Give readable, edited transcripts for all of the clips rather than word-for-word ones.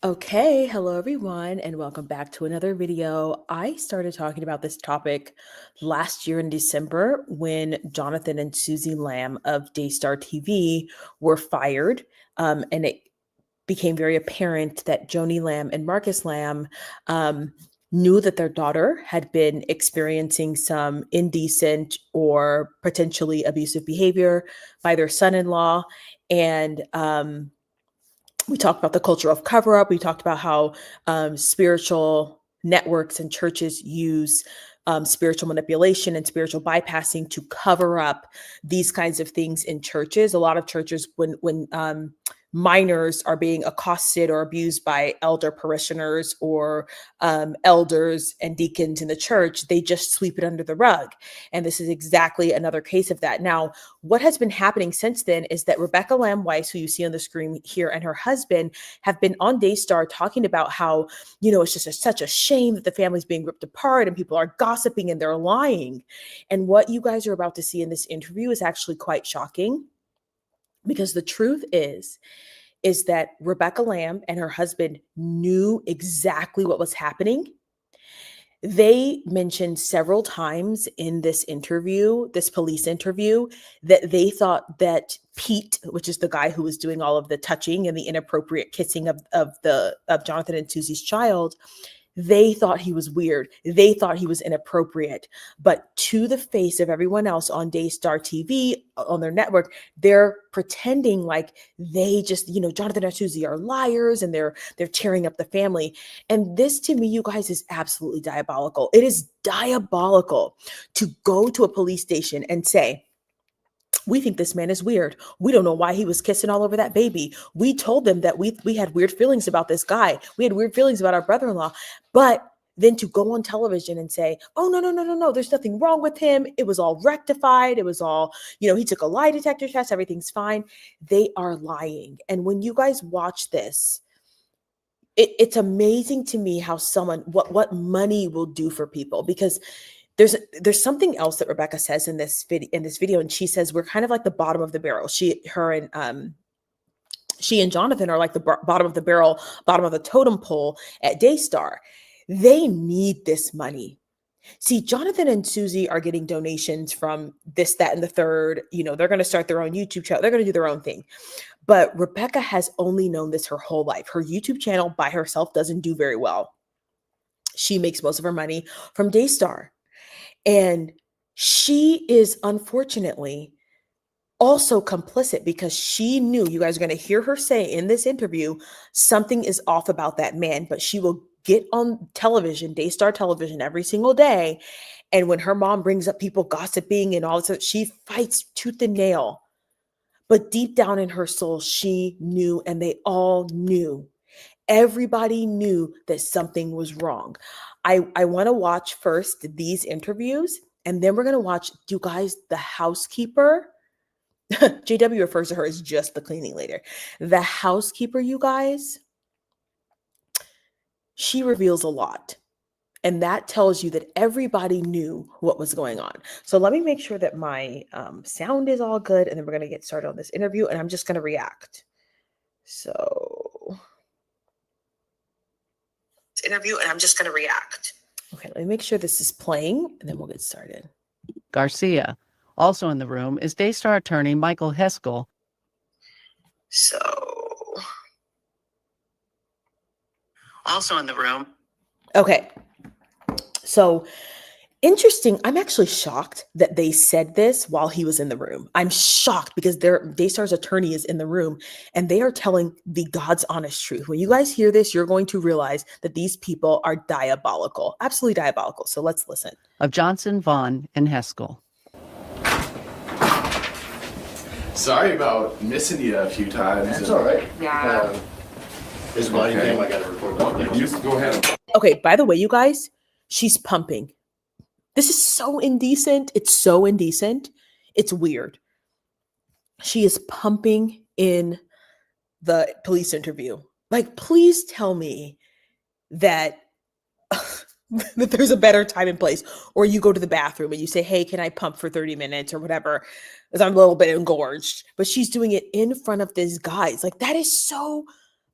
Okay, hello everyone, and welcome back to another video. I started talking about this topic last year in December when Jonathan and Suzy Lamb of Daystar TV were fired, and it became very apparent that Joni Lamb and Marcus Lamb knew that their daughter had been experiencing some indecent or potentially abusive behavior by their son-in-law, and we talked about the culture of cover up. We talked about how spiritual networks and churches use spiritual manipulation and spiritual bypassing to cover up these kinds of things in churches. A lot of churches, when minors are being accosted or abused by elder parishioners or elders and deacons in the church, they just sweep it under the rug. And this is exactly another case of that. Now, what has been happening since then is that Rebecca Lamb Weiss, who you see on the screen here, and her husband have been on Daystar talking about how, it's just such a shame that the family's being ripped apart and people are gossiping and they're lying. And what you guys are about to see in this interview is actually quite shocking, because the truth is that Rebecca Lamb and her husband knew exactly what was happening. They mentioned several times in this interview, this police interview, that they thought that Pete, which is the guy who was doing all of the touching and the inappropriate kissing of Jonathan and Suzy's child, they thought he was weird. They thought he was inappropriate. But to the face of everyone else on Daystar TV, on their network, they're pretending like they just, Jonathan and Suzy are liars and they're tearing up the family. And this, to me, you guys, is absolutely diabolical. It is diabolical to go to a police station and say, we think this man is weird. We don't know why he was kissing all over that baby. We told them that we had weird feelings about this guy. We had weird feelings about our brother-in-law. But then to go on television and say, oh, no, there's nothing wrong with him. It was all rectified. It was all, he took a lie detector test. Everything's fine. They are lying. And when you guys watch this, it's amazing to me how what money will do for people, because there's something else that Rebecca says in this video, and she says we're kind of like the bottom of the barrel. She and Jonathan are like the bottom of the barrel, bottom of the totem pole at Daystar. They need this money. See, Jonathan and Suzy are getting donations from this, that, and the third. They're going to start their own YouTube channel. They're going to do their own thing. But Rebecca has only known this her whole life. Her YouTube channel by herself doesn't do very well. She makes most of her money from Daystar. And she is unfortunately also complicit, because she knew, you guys are going to hear her say in this interview, something is off about that man, but she will get on television, Daystar television, every single day. And when her mom brings up people gossiping and all this, she fights tooth and nail. But deep down in her soul, she knew, and they all knew. Everybody knew that something was wrong. I want to watch first these interviews, and then we're going to watch, you guys, the housekeeper. JW refers to her as just the cleaning lady. The housekeeper, you guys, she reveals a lot. And that tells you that everybody knew what was going on. So let me make sure that my sound is all good, and then we're going to get started on this interview, and I'm just going to react. Okay, let me make sure this is playing, and then we'll get started. Garcia. Also in the room is Daystar attorney Michael Heskell. Also in the room. Okay. So interesting. I'm actually shocked that they said this while he was in the room. I'm shocked because Daystar's attorney is in the room, and they are telling the God's honest truth. When you guys hear this, you're going to realize that these people are diabolical, absolutely diabolical. So let's listen. Of Johnson, Vaughn, and Heskell. Sorry about missing you a few times. That's all right. Yeah. This body cam, I got to record that. You go ahead. Okay, by the way, you guys, she's pumping. This is so indecent. It's so indecent. It's weird. She is pumping in the police interview. Like, please tell me that that there's a better time and place, or you go to the bathroom and you say, hey, can I pump for 30 minutes or whatever, because I'm a little bit engorged. But she's doing it in front of these guys. Like, that is so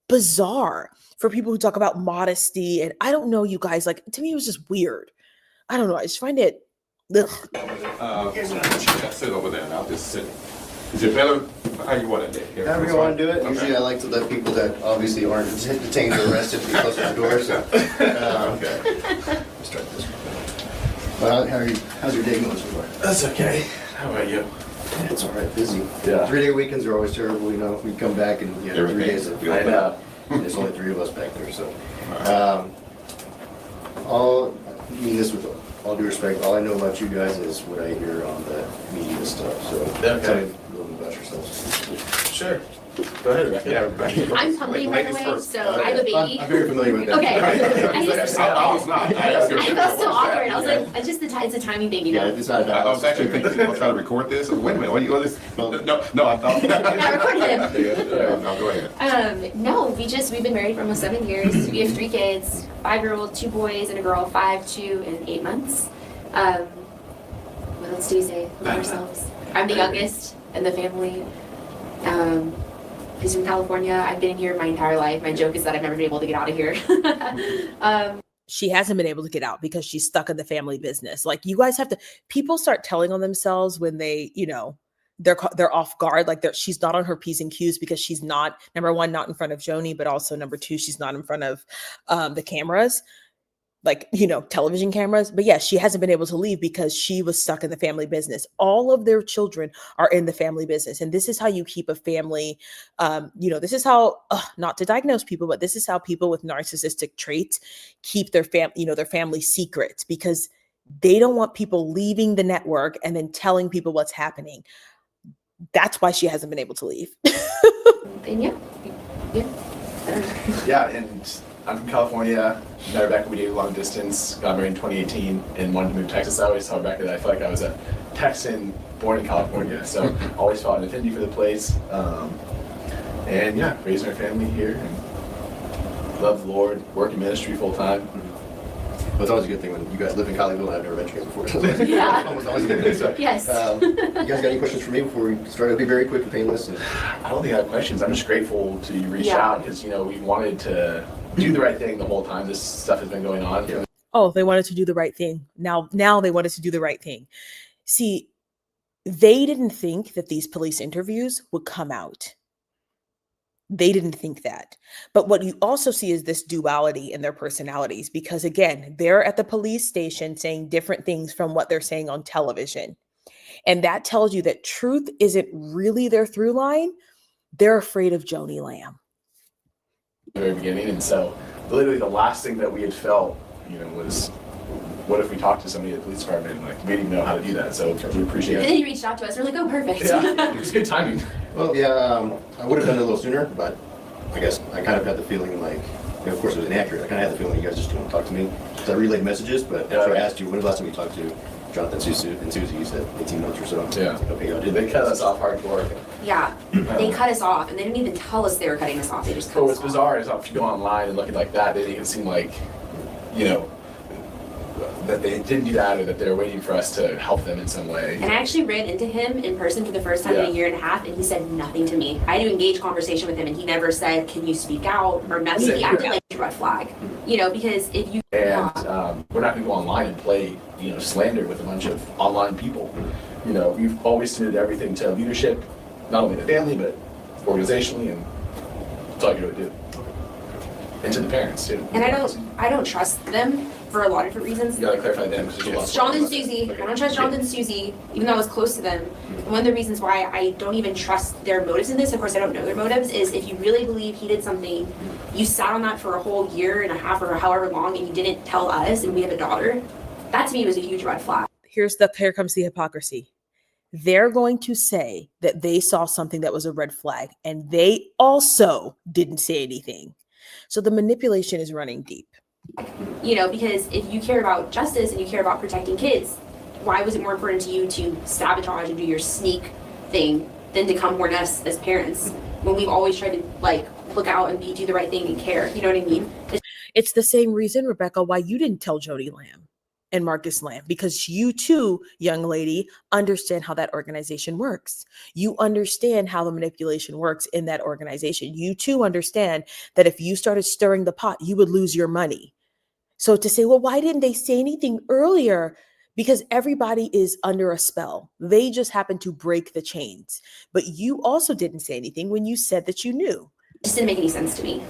bizarre for people who talk about modesty. And I don't know, you guys, like, to me, it was just weird. I don't know. I just find it, ugh. Sit over there and I'll just sit. Is it better? How you want to do it? However you want to do it. Usually I like to let people that obviously aren't detained or arrested be close to the door. So, Okay. let's start this one. Well, how's your day going so far? That's okay. How about you? It's all right, busy. Yeah. 3-day weekends are always terrible, you know. We come back and 3 days of I know. There's only 3 of us back there, so. I mean this with all due respect, all I know about you guys is what I hear on the media stuff, so Okay. tell me a little bit about yourselves. Sure. Go ahead, Rebecca. Yeah, Rebecca. I'm comely, by the Ladies way, first. so I have a baby. I'm very familiar with that. Okay. I was not. I felt so awkward. I was like, it's just it's a timing thing, you Yeah, know. it's not I was actually thinking, I was trying to record this. Wait a minute, what are you going to No, I thought. I recorded him. Yeah, no, go ahead. No, we've been married for almost 7 years. We have 3 kids, 5-year-old, 2 boys and a girl, 5, 2, and 8 months. What else do we say about ourselves? I'm the youngest in the family. He's from California. I've been here my entire life. My joke is that I've never been able to get out of here. She hasn't been able to get out because she's stuck in the family business. Like, you guys have to, people start telling on themselves when they, you know, they're off guard. Like, she's not on her P's and Q's because she's not, number one, not in front of Joni, but also number two, she's not in front of the cameras, like, you know, television cameras. But yeah, she hasn't been able to leave because she was stuck in the family business. All of their children are in the family business. And this is how you keep a family, you know, this is how, not to diagnose people, but this is how people with narcissistic traits keep their family secrets, because they don't want people leaving the network and then telling people what's happening. That's why she hasn't been able to leave. And yeah. I don't know. Yeah, and I'm from California. Met Rebecca, we dated long distance. Got married in 2018 and wanted to move to Texas. I always tell Rebecca that I feel like I was a Texan born in California, so always felt an affinity for the place. And yeah, raising our family here and love the Lord, work in ministry full time. Well, it's always a good thing when you guys live in Colleyville and I've never met you guys before. So it's Yeah. always a good thing. So, Yes. you guys got any questions for me before we start? It'll be very quick and painless. And I don't think I have questions. I'm just grateful to you reach Yeah. out because, you know, we wanted to do the right thing the whole time this stuff has been going on. Yeah. Oh, they wanted to do the right thing. Now they wanted to do the right thing. See, they didn't think that these police interviews would come out. They didn't think that. But what you also see is this duality in their personalities, because again, they're at the police station saying different things from what they're saying on television. And that tells you that truth isn't really their through line. They're afraid of Joni Lamb. The very beginning, and so literally the last thing that we had felt, you know, was what if we talked to somebody at the police department, and like we didn't even know how to do that, so we appreciate And it. then he reached out to us. We're like, oh, perfect. Yeah, it was good timing. well, yeah, I would have done it a little sooner, but I guess I kind of had the feeling like, you know, of course it was inaccurate. I kind of had the feeling you guys just didn't want to talk to me. Because I relayed messages, but after I asked you, when was the last time you talked to Jonathan and Suzy? You said 18 months or so. Yeah. I was like, okay, y'all Did did they cut us off hardcore? Yeah. They cut us off, and they didn't even tell us they were cutting us off. They just cut But us what's off. bizarre is if you go online and look at like that, they didn't even seem like, you know, that they didn't do that or that they're waiting for us to help them in some way. And I actually ran into him in person for the first time in Yeah. a year and a half, and he said nothing to me. I had to engage conversation with him, and he never said, "Can you speak out?" or nothing. He acted like a red flag, you know, because if you And we're not going to go online and play, you know, slander with a bunch of online people. You know, we've always submitted everything to leadership, not only the family, but organizationally, and that's all you really do. And to the parents, too. and I don't trust them for a lot of different reasons. You gotta clarify them because there's a lot of Jonathan and Suzy, I don't trust Jonathan and Suzy, even though I was close to them. And one of the reasons why I don't even trust their motives in this, of course I don't know their motives, is if you really believe he did something, you sat on that for a whole year and a half or however long, and you didn't tell us, and we have a daughter. That to me was a huge red flag. Here comes the hypocrisy. They're going to say that they saw something that was a red flag, and they also didn't say anything. So the manipulation is running deep. You know, because if you care about justice and you care about protecting kids, why was it more important to you to sabotage and do your sneak thing than to come warn us as parents when we've always tried to like look out and do the right thing and care? You know what I mean? It's the same reason, Rebecca, why you didn't tell Joni Lamb and Marcus Lamb, because you too, young lady, understand how that organization works. You understand how the manipulation works in that organization. You too understand that if you started stirring the pot, you would lose your money. So to say, well, why didn't they say anything earlier? Because everybody is under a spell. They just happen to break the chains. But you also didn't say anything when you said that you knew. It just didn't make any sense to me.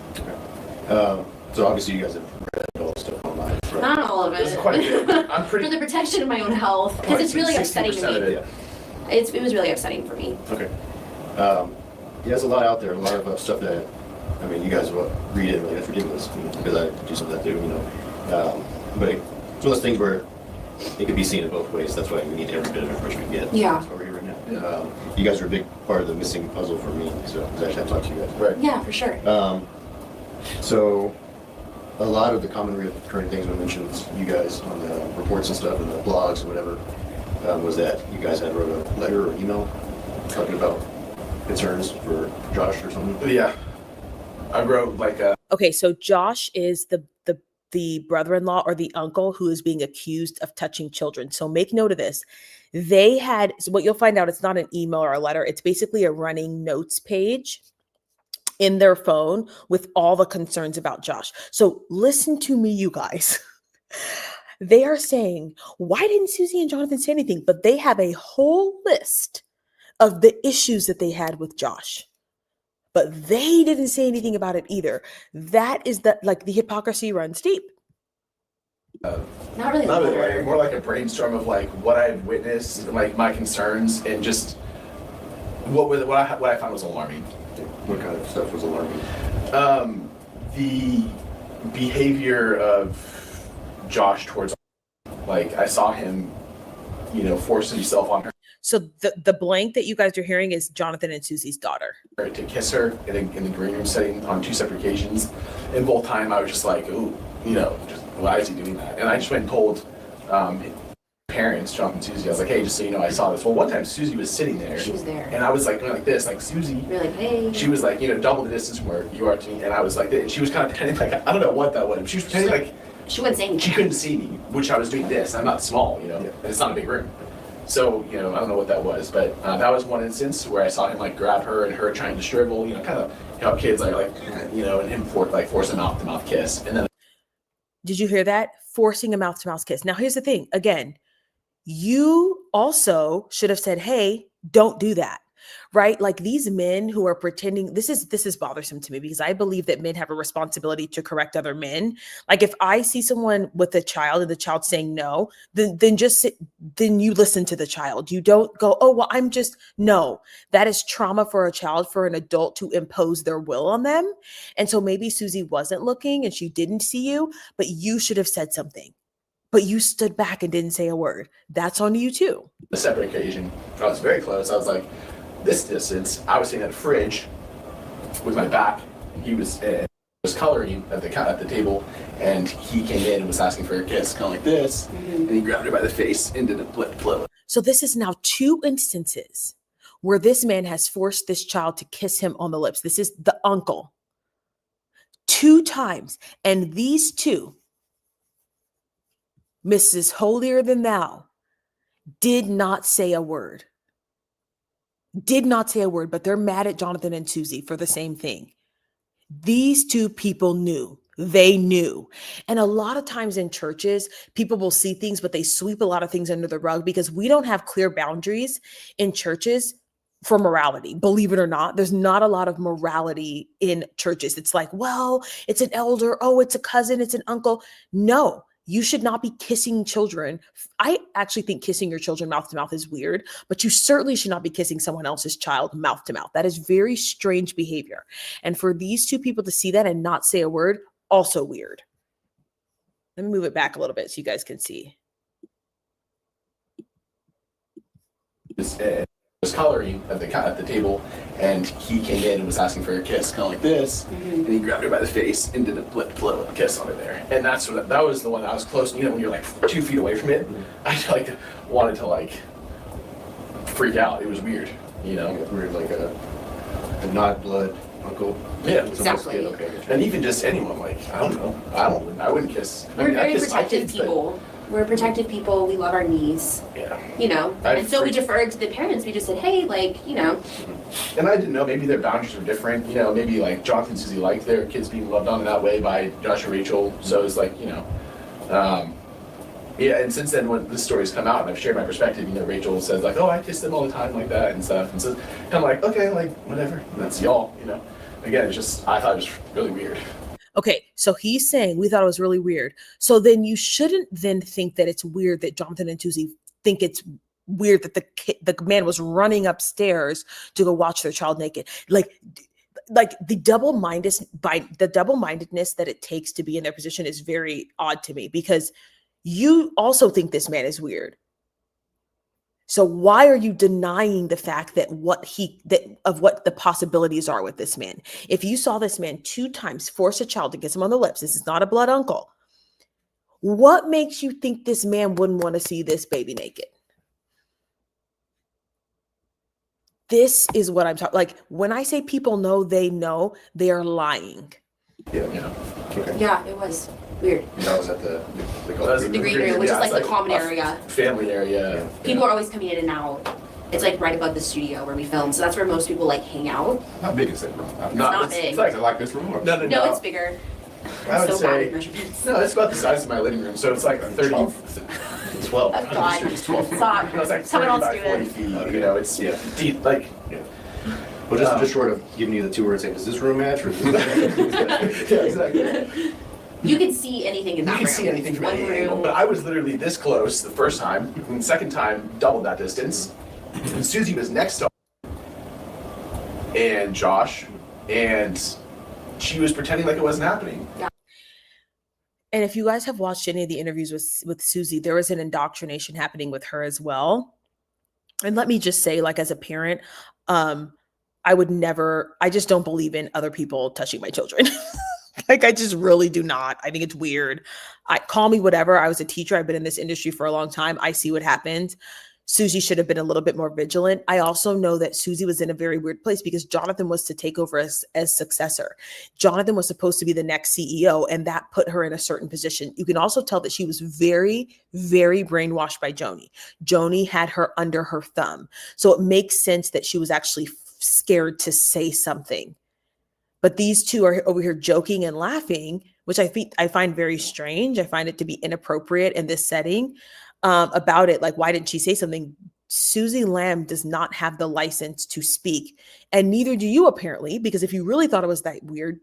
So obviously you guys have read all the stuff online. Right? Not all of it. This is quite a bit. I'm pretty. For the protection of my own health, because it's really upsetting to 60% of me. it. It was really upsetting for me. Okay. Yeah, there's a lot out there, a lot of stuff that, I mean, you guys will read it and like, that's ridiculous, because I do some of that too, but it's one of those things where it could be seen in both ways. That's why we need every bit of information we can get. Yeah. That's why we're here right now. You guys are a big part of the missing puzzle for me, so I actually have to talk to you guys. Right. Yeah, for sure. So a lot of the common recurring things we mentioned, you guys on the reports and stuff and the blogs and whatever, was that you guys had wrote a letter or email talking about concerns for Josh or something. But yeah, I wrote like a. Okay, so Josh is the brother-in-law or the uncle who is being accused of touching children. So make note of this. They had, so what you'll find out, it's not an email or a letter. It's basically a running notes page in their phone with all the concerns about Josh. So listen to me, you guys. They are saying, why didn't Suzy and Jonathan say anything? But they have a whole list of the issues that they had with Josh. But they didn't say anything about it either. That is the hypocrisy runs deep. Not really. Not really, like, more like a brainstorm of like what I've witnessed, like my concerns, and just what I found was alarming. What kind of stuff was alarming? The behavior of Josh towards, like, I saw him, force himself on her. So the blank that you guys are hearing is Jonathan and Suzy's daughter. To kiss her in the green room setting on 2 separate occasions. And both time I was just like, ooh, just why is he doing that? And I just went and told parents, Jonathan and Suzy, I was like, hey, just so you know, I saw this. Well, one time Suzy was sitting there. She was there. And I was like, going like this, like, Suzy. You're like, hey. She was like, double the distance from where you are to me. And I was like, and she was kind of pretending like, I don't know what that was. She was pretending like she wouldn't say anything. she couldn't see me, which I was doing this. I'm not small, and it's not a big room. So, I don't know what that was, but that was one instance where I saw him like grab her and her trying to shrivel, kind of how kids like, and him force a mouth-to-mouth kiss. And then. Did you hear that? Forcing a mouth-to-mouth kiss. Now, here's the thing. Again, you also should have said, hey, don't do that. Right? Like these men who are pretending, this is bothersome to me because I believe that men have a responsibility to correct other men. Like if I see someone with a child and the child saying no, then you listen to the child. You don't go, oh, well, no, that is trauma for a child, for an adult to impose their will on them. And so maybe Suzy wasn't looking and she didn't see you, but you should have said something. But you stood back and didn't say a word. That's on you too. A separate occasion, I was very close. I was like, this distance, I was sitting at a fridge with my back. He was coloring at the table, and he came in and was asking for a kiss, kind of like this, and he grabbed her by the face and did a blow. So this is now 2 instances where this man has forced this child to kiss him on the lips. This is the uncle. 2 times, and these 2, Mrs. Holier Than Thou, did not say a word. Did not say a word, but they're mad at Jonathan and Suzy for the same thing. These 2 people knew. They knew. And a lot of times in churches, people will see things, but they sweep a lot of things under the rug because we don't have clear boundaries in churches for morality. Believe it or not, there's not a lot of morality in churches. It's like, well, it's an elder. Oh, it's a cousin. It's an uncle. No. You should not be kissing children. I actually think kissing your children mouth to mouth is weird, but you certainly should not be kissing someone else's child mouth to mouth. That is very strange behavior. And for these 2 people to see that and not say a word, also weird. Let me move it back a little bit so you guys can see. Was coloring at the table, and he came in and was asking for a kiss, kind of like this, and he grabbed her by the face and did a blow kiss on her there. And that was the one that I was close. When you're like 2 feet away from it, I wanted to freak out. It was weird, Weird, like a not blood uncle. Yeah, exactly. Okay. And even just anyone, I don't know, I wouldn't kiss. We're very I kiss protective people. We're protective people. We love our niece. Yeah. You know, I and so we freak- deferred to the parents. We just said, hey, like, you know. And I didn't know, maybe their boundaries were different. You know, maybe like Jonathan and Suzy liked their kids being loved on in that way by Josh and Rachel. So it's like, you know, yeah, and since then when this story's come out and I've shared my perspective, you know, Rachel says like, oh, I kiss them all the time like that and stuff. And so kind of like, okay, like, whatever, that's y'all, you know. Again, it's just, I thought it was really weird. Okay, so he's saying we thought it was really weird. So then you shouldn't then think that it's weird that Jonathan and Suzy think it's weird that the man was running upstairs to go watch their child naked. Like the double-mindedness that it takes to be in their position is very odd to me, because you also think this man is weird. So why are you denying the fact that what the possibilities are with this man? If you saw this man 2 times force a child to kiss him on the lips, this is not a blood uncle. What makes you think this man wouldn't want to see this baby naked? This is what I'm talking. Like, when I say people know, they are lying. Yeah. You know. Okay. Yeah, it was weird. That was at the The green room, which is like the common a area. Family area. People are always coming in and out. It's like right above the studio where we film, so that's where most people like hang out. How big is that room? not big. It's like this room or? No, no, No, no. it's bigger. I would I'm so bad say, at measurements. no, it's about the size of my living room. So it's like 30, 12. Oh, God. It's 12. Stop. No, it's like Someone 30 else by do 40 it. feet. You know, it's deep, like, Yeah. Well, just short of giving you the tour and saying, does this room match or does this yeah, exactly. You can see anything in You that can room. see anything from One any angle, room. but I was literally this close the first time, and the second time, double that distance. And Suzy was next to and Josh, and she was pretending like it wasn't happening. And if you guys have watched any of the interviews with Suzy, there was an indoctrination happening with her as well. And let me just say, like, as a parent, I just don't believe in other people touching my children. Like, I just really do not. I think it's weird. Call me whatever. I was a teacher. I've been in this industry for a long time. I see what happened. Suzy should have been a little bit more vigilant. I also know that Suzy was in a very weird place because Jonathan was to take over as successor. Jonathan was supposed to be the next CEO, and that put her in a certain position. You can also tell that she was very, very brainwashed by Joni. Joni had her under her thumb. So it makes sense that she was actually scared to say something. But these two are over here joking and laughing, which I find very strange. I find it to be inappropriate in this setting. About it, like, why didn't she say something? Suzy Lamb does not have the license to speak, and neither do you, apparently, because if you really thought it was that weird,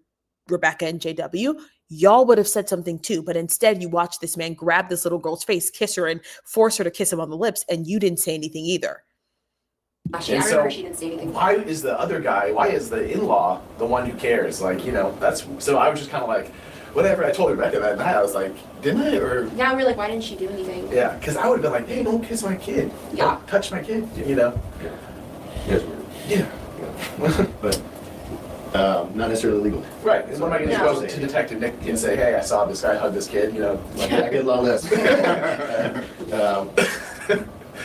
Rebecca and JW, y'all would have said something too, but instead you watched this man grab this little girl's face, kiss her, and force her to kiss him on the lips, and you didn't say anything either. Actually, I And remember so, she didn't say anything. why is the other guy, why is the in-law the one who cares? Like, you know, so I was just kind of like, whatever. I told Rebecca that night, I was like, didn't I? Or Yeah, we were like, why didn't she do anything? yeah, because I would have been like, hey, don't kiss my kid. Yeah. Don't touch my kid, you know? Yes, weird. Yeah. Yeah. But not necessarily legal. Right. And what am I going to No. go to Detective Nick and say, hey, I saw this guy hug this kid, you know? Like, I get a lot of less.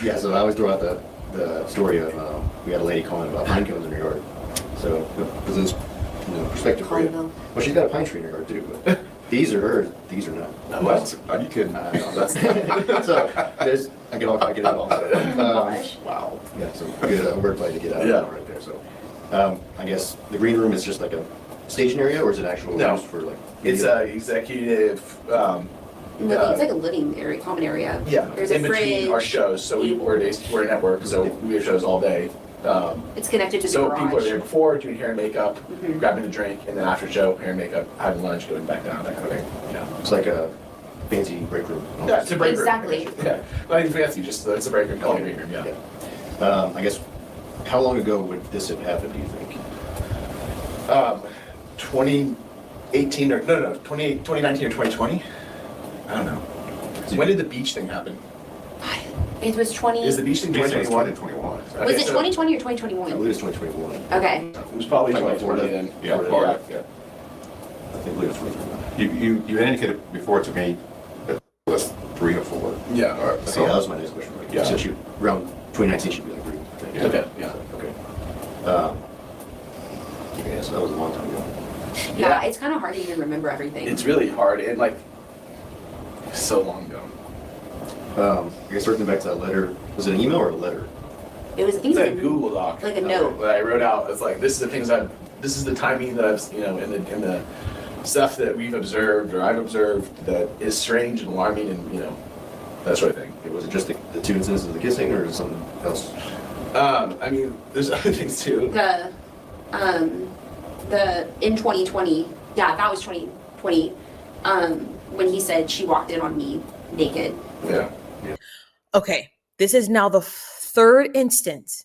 Yeah, so I always throw out the story of we had a lady calling about pine cones in her yard. So, this is perspective for you. Collinville. Well, she's got a pine tree in her yard too, but these are hers, these are not. no, What? Are you kidding? So, there's, I get it all. Gosh. wow. Yeah, so good wordplay to get out of Yeah. that right there, so. I guess the green room is just like a station area, or is it actual No. use for like? It's video? a executive, It's like a living area, common area. yeah, There's a in between our fridge. shows. So we're a network, so we have shows all day. It's connected to the So garage. people are there before doing hair and makeup, Mhm. grabbing a drink, and then after show, hair and makeup, having lunch, going back down, that kind of thing. Yeah. It's like a fancy break room. Yeah, it's a break room. Exactly. Yeah, not even fancy, just it's a break room, call it a break room, yeah. Yeah. I guess, how long ago would this have happened, do you think? 2018 or, no, 2019 or 2020? I don't know. When did the beach thing happen? It was 20. Is the beach thing This was 2021? 2021. Was Okay, it so 2020 or I 2021? believe it's 2021. Okay. It was probably Like 2020 Florida? then. Yeah, Florida, Florida, yeah. yeah. I think it was 2021. You indicated before to me that it was 3 or 4. Yeah. All right, So that was my next question. Right? Yeah. So around 2019 should be like green. I think. Yeah. Okay, yeah. Okay. Yeah, so that was a long time ago. Yeah, it's kind of hard to even remember everything. It's really hard and like so long ago. I guess circling back to that letter, was it an email or a letter? It was, I think It's it like was a Google Doc. like a note. That I wrote out. It's like, this is the things this is the timing that I've, in the stuff that we've observed or I've observed that is strange and alarming and, that sort of thing. Was it just the two incidents of the kissing or something else? I mean, there's other things too. The in 2020, yeah, that was 2020, when he said she walked in on me naked. Yeah. Okay, this is now the third instance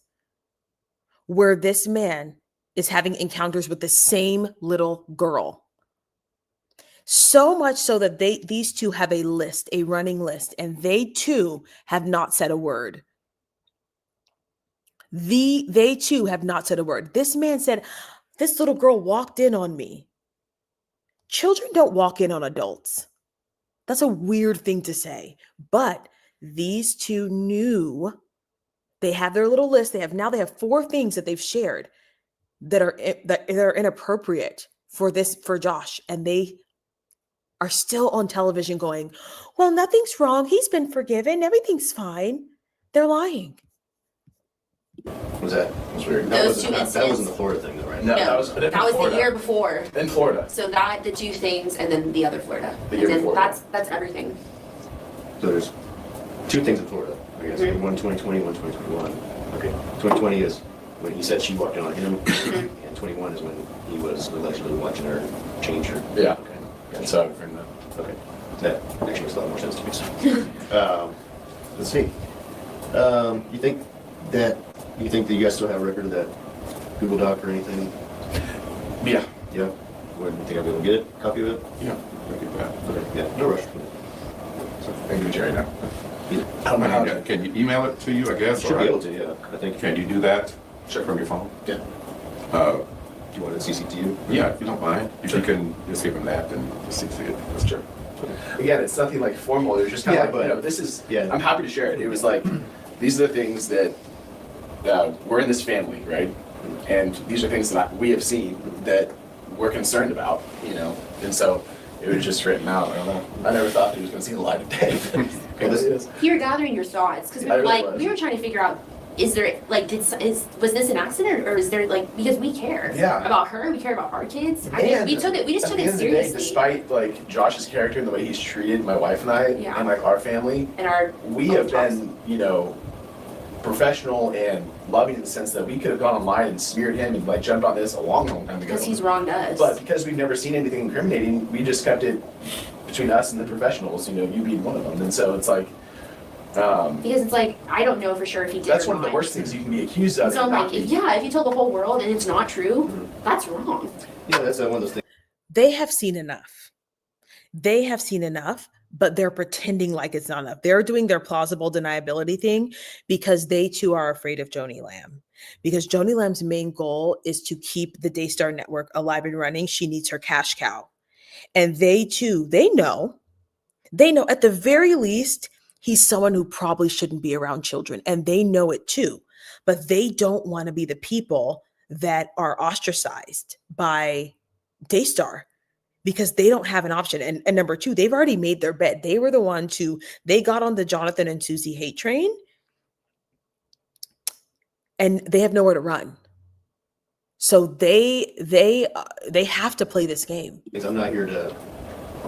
where this man is having encounters with the same little girl. So much so that these two have a list, a running list, and they too have not said a word. They too have not said a word. This man said, this little girl walked in on me. Children don't walk in on adults. That's a weird thing to say, but these two knew. They have their little list. They have 4 things that they've shared that are inappropriate for Josh, and they are still on television going, well, nothing's wrong. He's been forgiven. Everything's fine. They're lying. Was that? That's weird. Those two That incidents. wasn't the Florida thing though, right? No, No, that was the year before. In Florida. So the 2 things, and then the other Florida. The year And then before. that's everything. So there's 2 things in Florida, I guess. Mhm. One 2020, one 2021. Okay. 2020 is when he said she walked in on him, and 21 is when he was allegedly watching her change her. Yeah. Okay. And so I've written that. Okay. That actually makes a lot more sense to me. So, let's see. You think that you guys still have a record of that Google Doc or anything? Yeah. Yeah. Would you think I'll be able to get it? Copy of it? Yeah, look at that. Okay. Yeah. No rush. So I can do it right now. Either. I don't know how to. Can you email it to you, I guess? Should or be able to. Yeah. I think. Can you do that? Sure. From your phone? Yeah. Uh, Do you want it CC to you? yeah, if you don't mind. If Sure. you can just give him that and just see it. That's true. Again, it's nothing like formal. It was just kind Yeah, of like, but- this is, Yeah. I'm happy to share it. It was like, these are the things that we're in this family, right? And these are things that we have seen that we're concerned about, and so it was just written out. I don't know. I never thought he was going to see the light of day. Well, this- It is. You're gathering your thoughts because I really was. we were trying to figure out, is there was this an accident, or is there because we care Yeah. about her, we care about our kids. I mean, And we just at took the it end of the day, seriously. despite like Josh's character and the way he's treated my wife and I, Yeah. and like our family, And our we have been, professional and loving in the sense that we could have gone online and smeared him and like jumped on this a long time ago. because he's wronged us. But because we've never seen anything incriminating, we just kept it between us and the professionals, you being one of them. And so it's like, because it's like I don't know for sure if he did. that's or one of the not. worst things you can be accused of. So I'm and like, not be. if you tell the whole world and it's not true, that's wrong. Yeah, that's one of those things. They have seen enough. They have seen enough, but they're pretending like it's not enough. They're doing their plausible deniability thing because they too are afraid of Joni Lamb. Because Joni Lamb's main goal is to keep the Daystar network alive and running. She needs her cash cow. And they too, they know at the very least, he's someone who probably shouldn't be around children. And they know it too. But they don't want to be the people that are ostracized by Daystar, because they don't have an option. And number 2, they've already made their bed. They were the ones they got on the Jonathan and Suzy hate train, and they have nowhere to run. So they have to play this game. Because I'm not here to.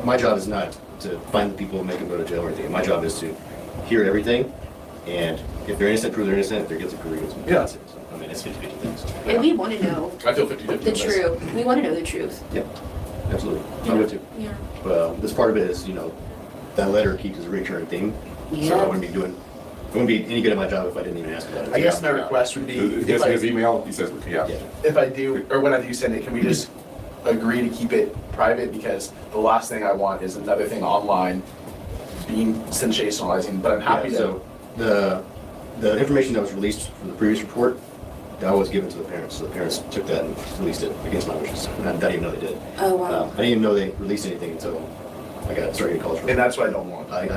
My job is not to find the people and make them go to jail or anything. My job is to hear everything, and if they're innocent, prove they're innocent. If they're guilty, prove they're guilty. Yeah. That's it. So, I mean, it's 50-50 things. And we want to know I feel 50-50. the truth. We want to know the truth. Yep. Absolutely. I would too. Yeah. This part of it is, that letter keeps as a recurring theme. So Yeah. I wouldn't be any good at my job if I didn't even ask about it. I guess my request would be, his email, he says, yeah. Yeah. if I do, or when I do send it, can we just agree to keep it private? Because the last thing I want is another thing online being sensationalizing, but I'm happy Yeah, to. so the information that was released from the previous report, that was given to the parents. So the parents took that and released it against my wishes. And I didn't even know they did. Oh wow. I didn't even know they released anything until I started getting calls from And that's what I don't want. I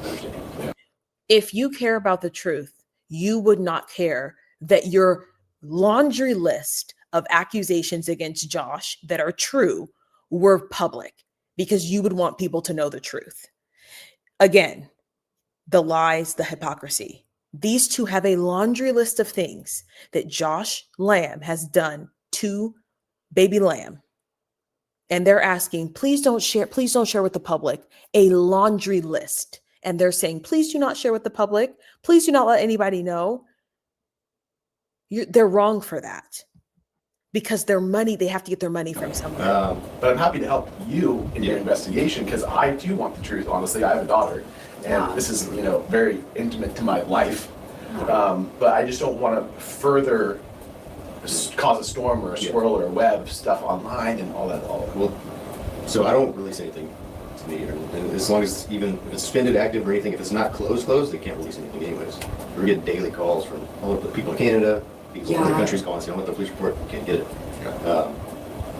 understand. Yeah. If you care about the truth, you would not care that your laundry list of accusations against Josh that are true were public, because you would want people to know the truth. Again, the lies, the hypocrisy. These two have a laundry list of things that Josh Lamb has done to baby Lamb. And they're asking, please don't share with the public, a laundry list. And they're saying, please do not share with the public. Please do not let anybody know. They're wrong for that. Because their money, they have to get their money from somewhere. But I'm happy to help you in your investigation because I do want the truth. Honestly, I have a daughter, and this is very intimate to my life. But I just don't want to further cause a storm or a swirl or a web stuff online and all that. Well, so I don't release anything to me, and as long as even if it's suspended, active, or anything, if it's not closed, they can't release anything anyways. We're getting daily calls from all of the people in Canada, people in other countries calling, saying, "I want the police report, can't get it."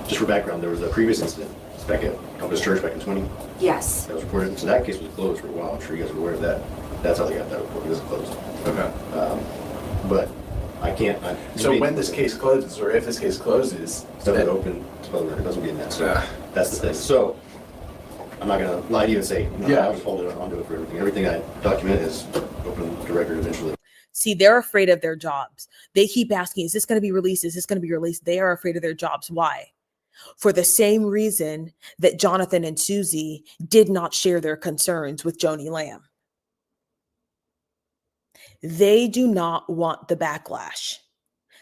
Just for background, there was a previous incident. It's back at Compass Church back in 20. Yes. That was reported. So that case was closed for a while. I'm sure you guys are aware of that. That's how they got that report. It was closed. Okay. But I can't. So when this case closes, or if this case closes, stuff that open to public record doesn't get in that. So that's the thing. So I'm not gonna lie to you and say I'll just hold it onto it for everything. Everything I document is open to record eventually. See, they're afraid of their jobs. They keep asking, is this going to be released? Is this going to be released? They are afraid of their jobs. Why? For the same reason that Jonathan and Suzy did not share their concerns with Joni Lamb. They do not want the backlash.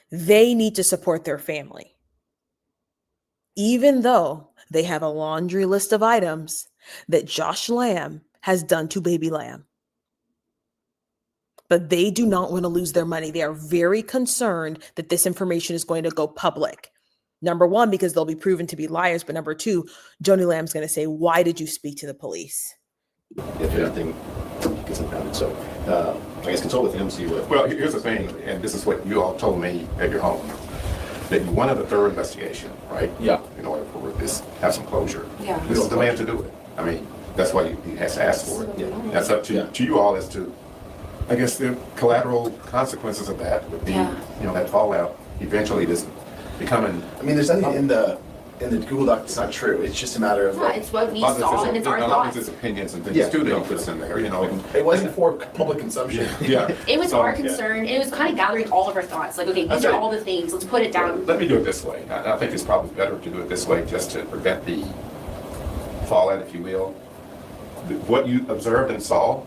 They need to support their family. Even though they have a laundry list of items that Josh Lamb has done to baby Lamb. But they do not want to lose their money. They are very concerned that this information is going to go public. Number one, because they'll be proven to be liars. But number two, Joni Lamb's going to say, why did you speak to the police? If anything gets impounded. So I guess consult with him, see what. Well, here's the thing, and this is what you all told me at your home, that you wanted a thorough investigation, right? Yeah. In order for this have some closure. Yeah. This is the man to do it. I mean, that's why he has to ask for it. Yeah. That's up to you all as to, I guess, the collateral consequences of that would be, that fallout eventually just becoming. I mean, there's nothing in the Google Doc that's not true. It's just a matter of It's what we saw and it's our a lot of thoughts. his opinions and things too that he puts in there, it wasn't for public consumption. Yeah. It was So, our concern. It was kind of gathering all of our thoughts. Like, okay, these are all the things. Let's put it down. Let me do it this way. I think it's probably better to do it this way just to prevent the fallout, if you will. What you observed and saw,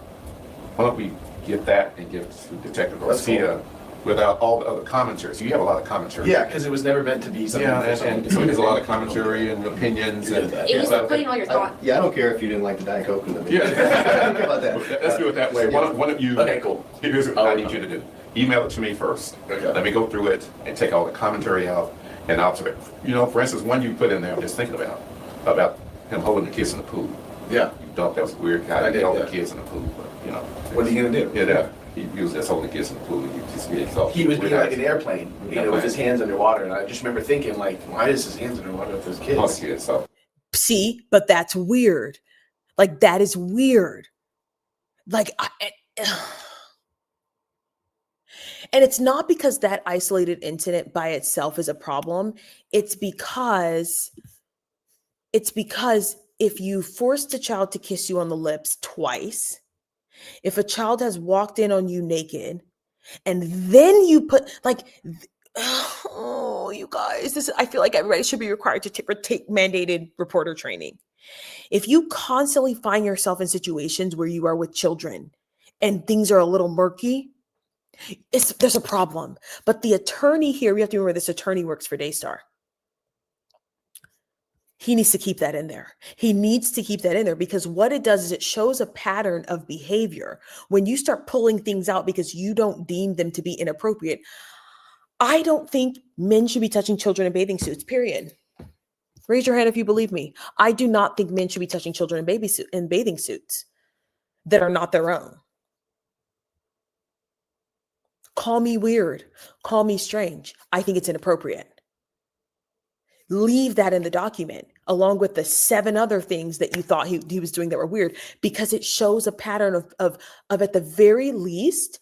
why don't we get that and give it to Detective Garcia without all the other commentary. So you have a lot of commentary. Yeah, because it was never meant to be something. And so there's a lot of commentary and opinions. And, It was putting all your thoughts. I don't care if you didn't like the Diet Coke. I Yeah. don't care about that. Let's do it that way. One of you. Okay, cool. Here's what I need you to do. Email it to me first. Okay. Let me go through it and take all the commentary out and observe. For instance, one you put in there, I'm just thinking about him holding the kids in the pool. Yeah. You thought that was weird. I did, hold yeah. the kids in the pool, but What are you gonna do? Yeah, he was just holding the kids in the pool. And you just thought He was being like an airplane, with his hands underwater, and I just remember thinking, like, why is his hands underwater with those kids? So. See, but that's weird. Like, that is weird. Like, and it's not because that isolated incident by itself is a problem. It's because if you forced a child to kiss you on the lips twice, if a child has walked in on you naked, and then you put you guys, I feel like everybody should be required to take mandated reporter training. If you constantly find yourself in situations where you are with children and things are a little murky, there's a problem. But the attorney here, we have to remember this attorney works for Daystar. He needs to keep that in there. He needs to keep that in there because what it does is it shows a pattern of behavior. When you start pulling things out because you don't deem them to be inappropriate, I don't think men should be touching children in bathing suits, period. Raise your hand if you believe me. I do not think men should be touching children in bathing suits that are not their own. Call me weird. Call me strange. I think it's inappropriate. Leave that in the document along with the 7 other things that you thought he was doing that were weird, because it shows a pattern of at the very least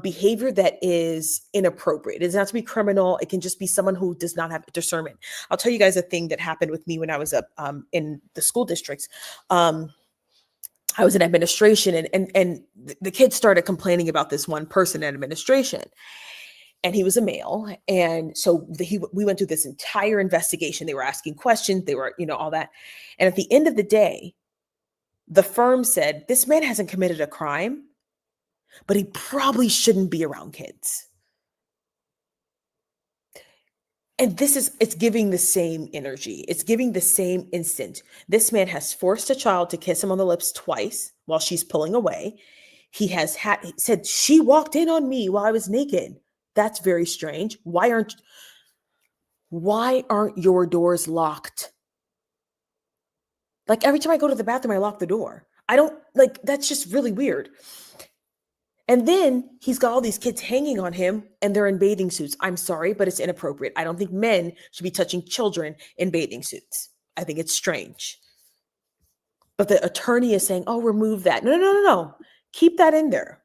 behavior that is inappropriate. It doesn't have to be criminal. It can just be someone who does not have discernment. I'll tell you guys a thing that happened with me when I was up in the school districts. I I was in administration, and the kids started complaining about this one person in administration, and he was a male. And so we went through this entire investigation. They were asking questions, they were, all that. And at the end of the day, the firm said, this man hasn't committed a crime, but he probably shouldn't be around kids. And it's giving the same energy. It's giving the same instant. This man has forced a child to kiss him on the lips twice while she's pulling away. He said, she walked in on me while I was naked. That's very strange. Why aren't your doors locked? Like every time I go to the bathroom, I lock the door. That's just really weird. And then he's got all these kids hanging on him and they're in bathing suits. I'm sorry, but it's inappropriate. I don't think men should be touching children in bathing suits. I think it's strange. But the attorney is saying, oh, remove that. No. Keep that in there.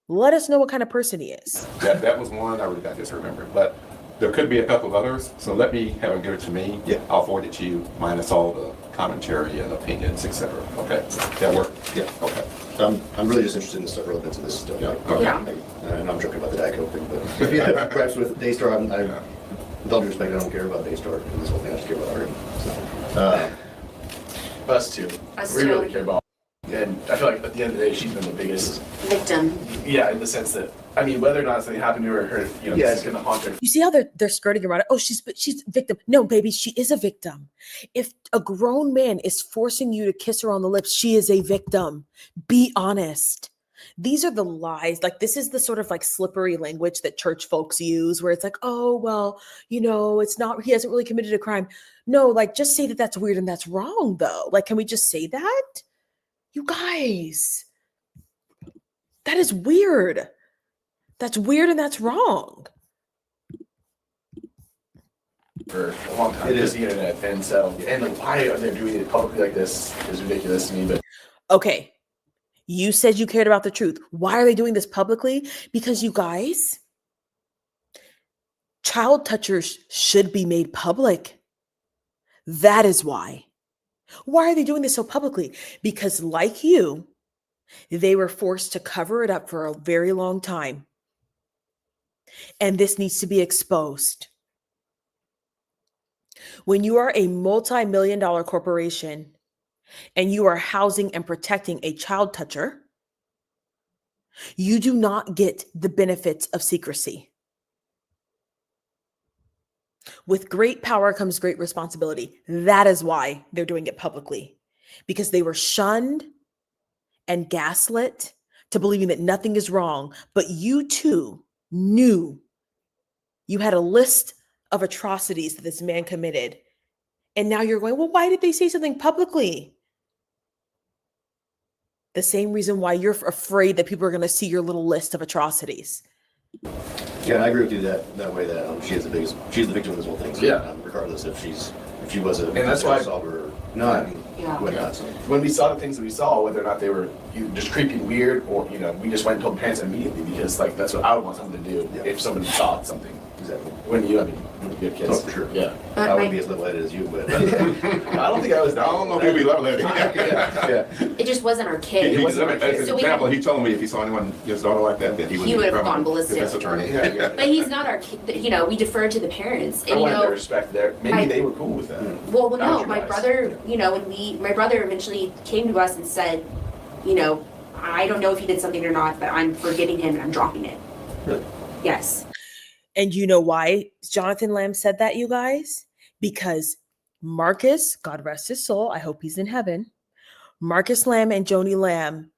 Let us know what kind of person he is. That was one I just remembered. But there could be a couple of others. So let me have it give it to me. Yeah. I'll forward it to you, minus all the commentary and opinions, etc. Okay. That work? Yeah. Okay. I'm really just interested in the stuff relevant to this stuff. Yeah. Like, Okay. And I'm joking about the Diet Coke thing, but yeah, perhaps with Daystar, with all due respect, I don't care about Daystar and this whole thing. I just care about art. So, Us too. Us We too. really care about. And I feel like at the end of the day, she's been the biggest. Victim. Yeah, in the sense that whether or not something happened to her, Yeah. this is gonna haunt her. You see how they're skirting around it? Oh, she's a victim. No, baby, she is a victim. If a grown man is forcing you to kiss her on the lips, she is a victim. Be honest. These are the lies. Like, this is the sort of like slippery language that church folks use, where it's like, oh, well, it's not, he hasn't really committed a crime. No, like, just say that that's weird and that's wrong, though. Like, can we just say that? You guys, that is weird. That's weird and that's wrong. For a long time. It is. The internet. And so, why are they doing it publicly like this is ridiculous to me. But Okay, you said you cared about the truth. Why are they doing this publicly? Because you guys, child touchers should be made public. That is why. Why are they doing this so publicly? Because like you, they were forced to cover it up for a very long time. And this needs to be exposed. When you are a multi-million-dollar corporation and you are housing and protecting a child toucher, you do not get the benefits of secrecy. With great power comes great responsibility. That is why they're doing it publicly, because they were shunned and gaslit to believing that nothing is wrong. But you too knew you had a list of atrocities that this man committed. And now you're going, well, why did they say something publicly? The same reason why you're afraid that people are going to see your little list of atrocities. yeah, and I agree with you that way that she's the victim of this whole thing. So, Yeah. regardless if she was a that's why- solver or not, Yeah. whatnot. So. when we saw the things that we saw, whether or not they were just creepy and weird, or we just went and told parents immediately, because that's what I would want someone to do Yeah. if somebody saw something. Exactly. When you have kids. Oh, for sure. Yeah. But I wouldn't my- be as level-headed as you, but I don't think I was. I don't know if he'd be level-headed. Yeah. It just wasn't our kid. As wasn't an my kid. So we- example, he told me if he saw anyone, his daughter like that, then he would He would have become gone a ballistic. defense attorney. Yeah. But he's not our kid. We defer to the parents. I And wanted to respect there. Maybe my- they were cool with that. well, Not no, you my guys. brother, my brother eventually came to us and said, I don't know if he did something or not, but I'm forgiving him and I'm dropping it. Really? Yes. And you know why Jonathan Lamb said that, you guys? Because Marcus, God rest his soul, I hope he's in heaven, Marcus Lamb and Joni Lamb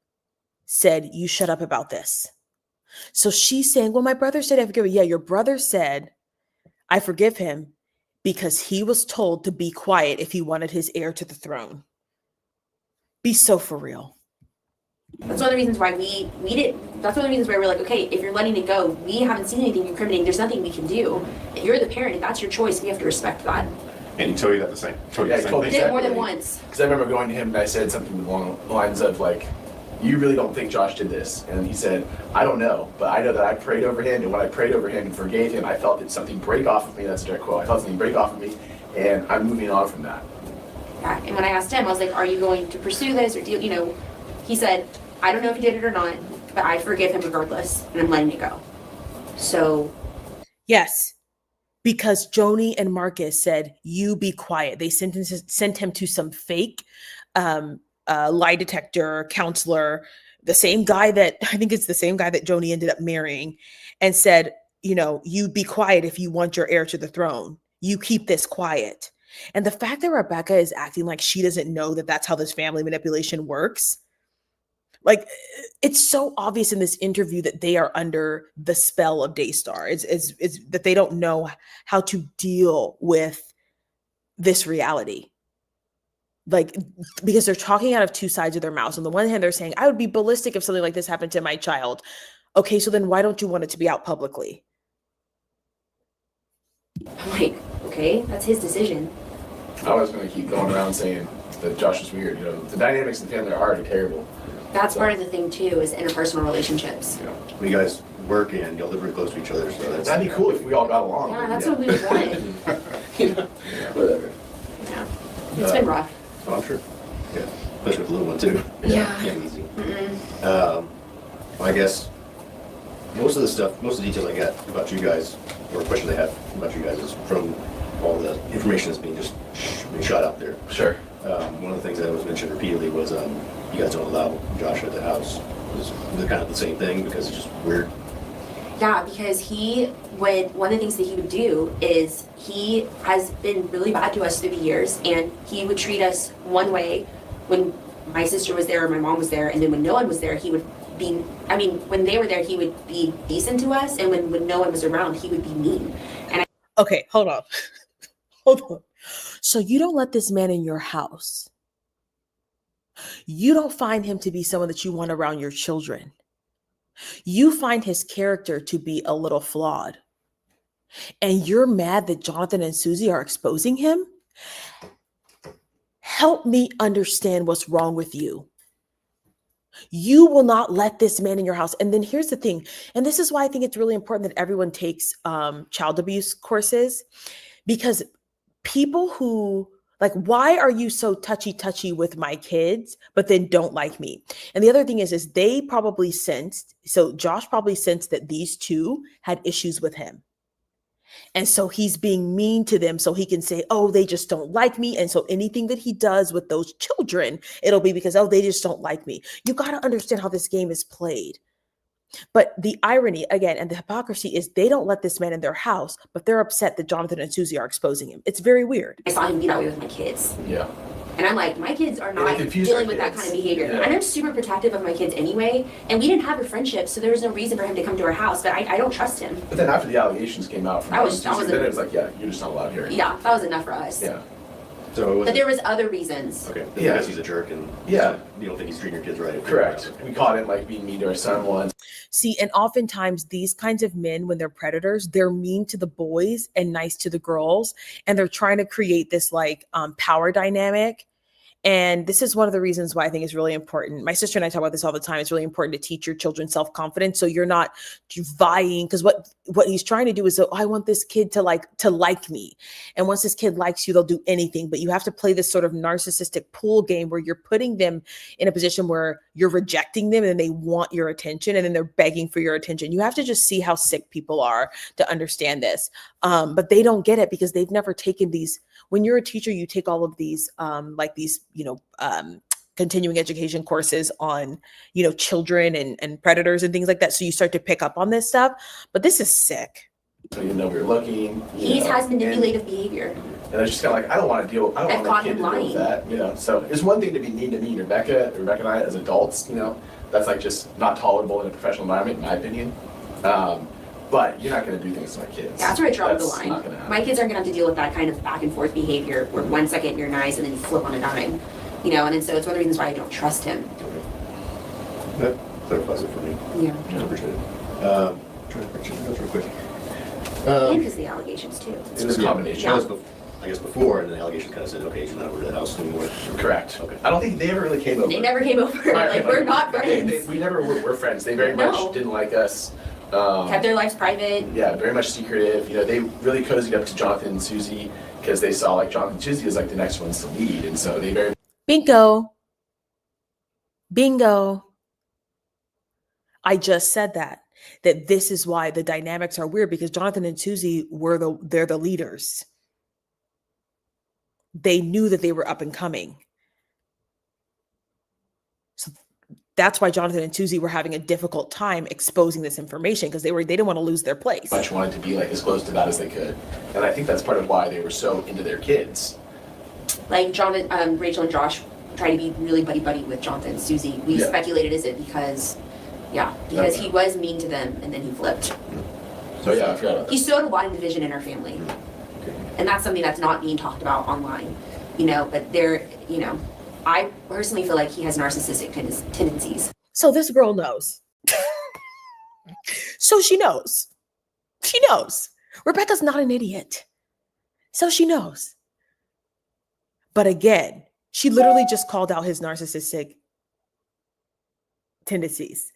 said, you shut up about this. So she's saying, well, my brother said I forgive him. Yeah, your brother said, I forgive him because he was told to be quiet if he wanted his heir to the throne. Be so for real. That's one of the reasons why we did. That's one of the reasons why we're like, okay, if you're letting it go, we haven't seen anything incriminating. There's nothing we can do. You're the parent. That's your choice. We have to respect that. And he told you that the same. Told you Yeah, the he same told thing. me Did it more than Exactly. once. Because I remember going to him and I said something along the lines of like, you really don't think Josh did this? And he said, I don't know, but I know that I prayed over him, and when I prayed over him and forgave him, I felt that something break off of me. That's a direct quote. I felt something break off of me, and I'm moving on from that. Yeah. And when I asked him, I was like, are you going to pursue this or do He said, I don't know if he did it or not, but I forgive him regardless, and I'm letting it go. So. Yes, because Joni and Marcus said, you be quiet. They sent him to some fake lie detector counselor, the same guy that, I think it's the same guy that Joni ended up marrying, and said, you be quiet if you want your heir to the throne. You keep this quiet. And the fact that Rebecca is acting like she doesn't know that that's how this family manipulation works, like, it's so obvious in this interview that they are under the spell of Daystar. It's that they don't know how to deal with this reality. Like, because they're talking out of two sides of their mouths. On the one hand, they're saying, I would be ballistic if something like this happened to my child. Okay, so then why don't you want it to be out publicly? I'm like, okay, that's his decision. I was going to keep going around saying that Josh is weird. The dynamics in the family are already terrible. That's part of the thing too, is interpersonal relationships. You guys work and y'all live really close to each other, so That'd be cool if we all got along. Yeah, that's what we would want. Whatever. Yeah, it's been rough. Oh, I'm sure. Yeah, especially with the little one too. Yeah. Can't be easy. I guess most of the details I got about you guys, or questions I have about you guys, is from all the information that's being shot out there. Sure. One of the things that was mentioned repeatedly was you guys don't allow Josh at the house. Is it kind of the same thing because it's just weird? Yeah, because one of the things that he would do is he has been really bad to us through the years, and he would treat us one way when my sister was there or my mom was there, and then when no one was there, he would be, when they were there, he would be decent to us, and when no one was around, he would be mean. Okay, hold on. Hold on. So you don't let this man in your house. You don't find him to be someone that you want around your children. You find his character to be a little flawed. And you're mad that Jonathan and Suzy are exposing him? Help me understand what's wrong with you. You will not let this man in your house. And then here's the thing. And this is why I think it's really important that everyone takes child abuse courses, because people who, like, why are you so touchy with my kids, but then don't like me? And the other thing is they probably Josh probably sensed that these two had issues with him. And so he's being mean to them so he can say, oh, they just don't like me. And so anything that he does with those children, it'll be because, oh, they just don't like me. You got to understand how this game is played. But the irony, again, and the hypocrisy is they don't let this man in their house, but they're upset that Jonathan and Suzy are exposing him. It's very weird. I saw him be that way with my kids. Yeah. And I'm like, my kids are not They dealing with that kind of behavior. Yeah. And I'm super protective of my kids anyway. And we didn't have a friendship, so there was no reason for him to come to our house. But I don't trust him. But then after the allegations came out from That was then it was like, yeah, you're just not allowed here. Yeah, that was enough for us. Yeah. So it was. But there was other reasons. Okay. Yeah. Because he's a jerk and Yeah. you don't think he's treating your kids right. Correct. We caught him like being mean to our son once. See, and oftentimes these kinds of men, when they're predators, they're mean to the boys and nice to the girls. And they're trying to create this power dynamic. And this is one of the reasons why I think it's really important. My sister and I talk about this all the time. It's really important to teach your children self-confidence, so you're not vying. Because what he's trying to do is, I want this kid to like me. And once this kid likes you, they'll do anything. But you have to play this sort of narcissistic pool game where you're putting them in a position where you're rejecting them and they want your attention and then they're begging for your attention. You have to just see how sick people are to understand this. But they don't get it because they've never taken these. When you're a teacher, you take all of these, continuing education courses on, children and predators and things like that. So you start to pick up on this stuff, but this is sick. So you know we were looking. He has manipulative behavior. And it's just kind of like, I don't want to deal. I don't I've want caught my kid him to deal with lying. that. So it's one thing to be mean to me, Rebecca and I as adults. That's like just not tolerable in a professional environment, in my opinion. But you're not going to do things to my kids. That's where I draw the That's line. not gonna happen. My kids aren't going to have to deal with that kind of back and forth behavior where 1 second you're nice and then you flip on a dime. And so it's one of the reasons why I don't trust him. That clarifies it for me. Yeah. I appreciate it. Trying to picture those real quick. And because of the allegations too. It's a combination. That was I guess before, and the allegations kind of said, okay, you're not over the house anymore. Correct. Okay. I don't think they ever really came over. They never came over. We're not friends. We never were friends. They very No. much didn't like us. Kept their lives private. Yeah, very much secretive. They really cozied up to Jonathan and Suzy because they saw Jonathan and Suzy as the next ones to lead, and so they very. Bingo. Bingo. I just said that this is why the dynamics are weird, because Jonathan and Suzy they're the leaders. They knew that they were up and coming. So that's why Jonathan and Suzy were having a difficult time exposing this information, because they didn't want to lose their place. Much wanted to be like as close to that as they could. And I think that's part of why they were so into their kids. Like Rachel and Josh try to be really buddy-buddy with Jonathan and Suzy. We speculated, is it because he was mean to them and then he flipped. So yeah, I forgot about that. He sowed a lot of division in our family. And that's something that's not being talked about online, but I personally feel like he has narcissistic tendencies. So this girl knows. So she knows. She knows. Rebecca's not an idiot. So she knows. But again, she literally just called out his narcissistic tendencies.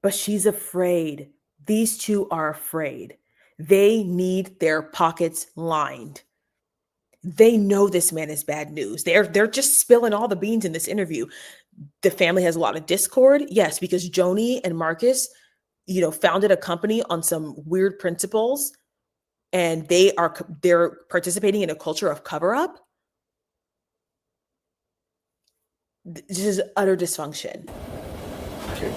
But she's afraid. These two are afraid. They need their pockets lined. They know this man is bad news. They're just spilling all the beans in this interview. The family has a lot of discord. Yes, because Joni and Marcus, founded a company on some weird principles, and they're participating in a culture of cover-up. This is utter dysfunction. Okay.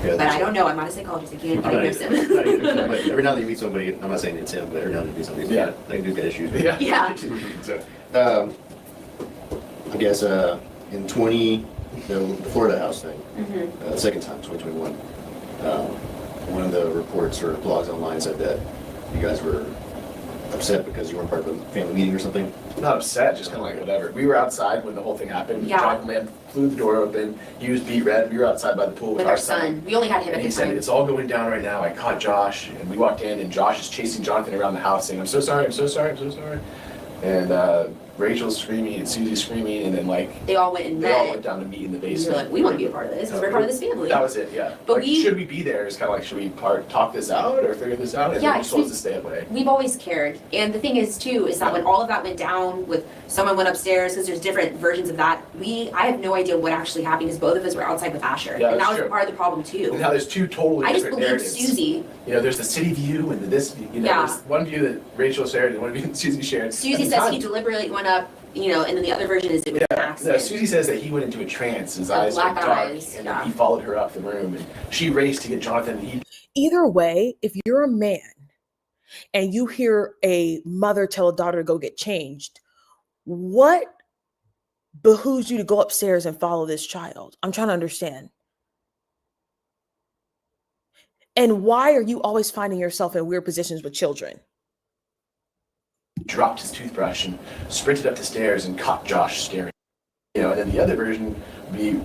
Yeah, But I don't know. I'm not a psychologist. I can't I'm not diagnose either. him. Not either. But every now and then you meet somebody, I'm not saying it's him, but every now and then you meet somebody, Yeah. they do get issues. Yeah. So, I guess the Florida house thing, second time, 2021, one of the reports or blogs online said that you guys were upset because you weren't part of a family meeting or something. not upset, just kind of like whatever. We were outside when the whole thing happened. Yeah. Jonathan Lamb flew the door open. He was beat red. We were outside by the pool With our son. We only had him And at he the said, time. it's all going down right now. I caught Josh. And we walked in, and Josh is chasing Jonathan around the house saying, I'm so sorry, I'm so sorry, I'm so sorry. And Rachel's screaming, and Susie's screaming, and then They all went and they all met. went down to meet in the We were basement. like, we want to be a part of this because we're part of this family. That was it, yeah. But should we be there? It's kind of like, should we talk this out or figure this out? And Yeah, then we're supposed to stay away. We've always cared. And the thing is, too, is that when all of that went down with someone went upstairs, because there's different versions of that, I have no idea what actually happened because both of us were outside with Asher. Yeah, and that that's was true. part of the problem, too. And now there's two totally I just different believe narratives. Suzy. There's the city view and this, Yeah. there's one view that Rachel shared and one view that Susie shared. Suzy At the says time- he deliberately went up, and then the other version is it was an Yeah, no, accident. Susie says that he went into a trance, his eyes black went dark, eyes, and yeah. then he followed her up the room, and she raced to get Jonathan, and he Either way, if you're a man and you hear a mother tell a daughter to go get changed, what behooves you to go upstairs and follow this child? I'm trying to understand. And why are you always finding yourself in weird positions with children? dropped his toothbrush and sprinted up the stairs and caught Josh staring. And then the other version would be,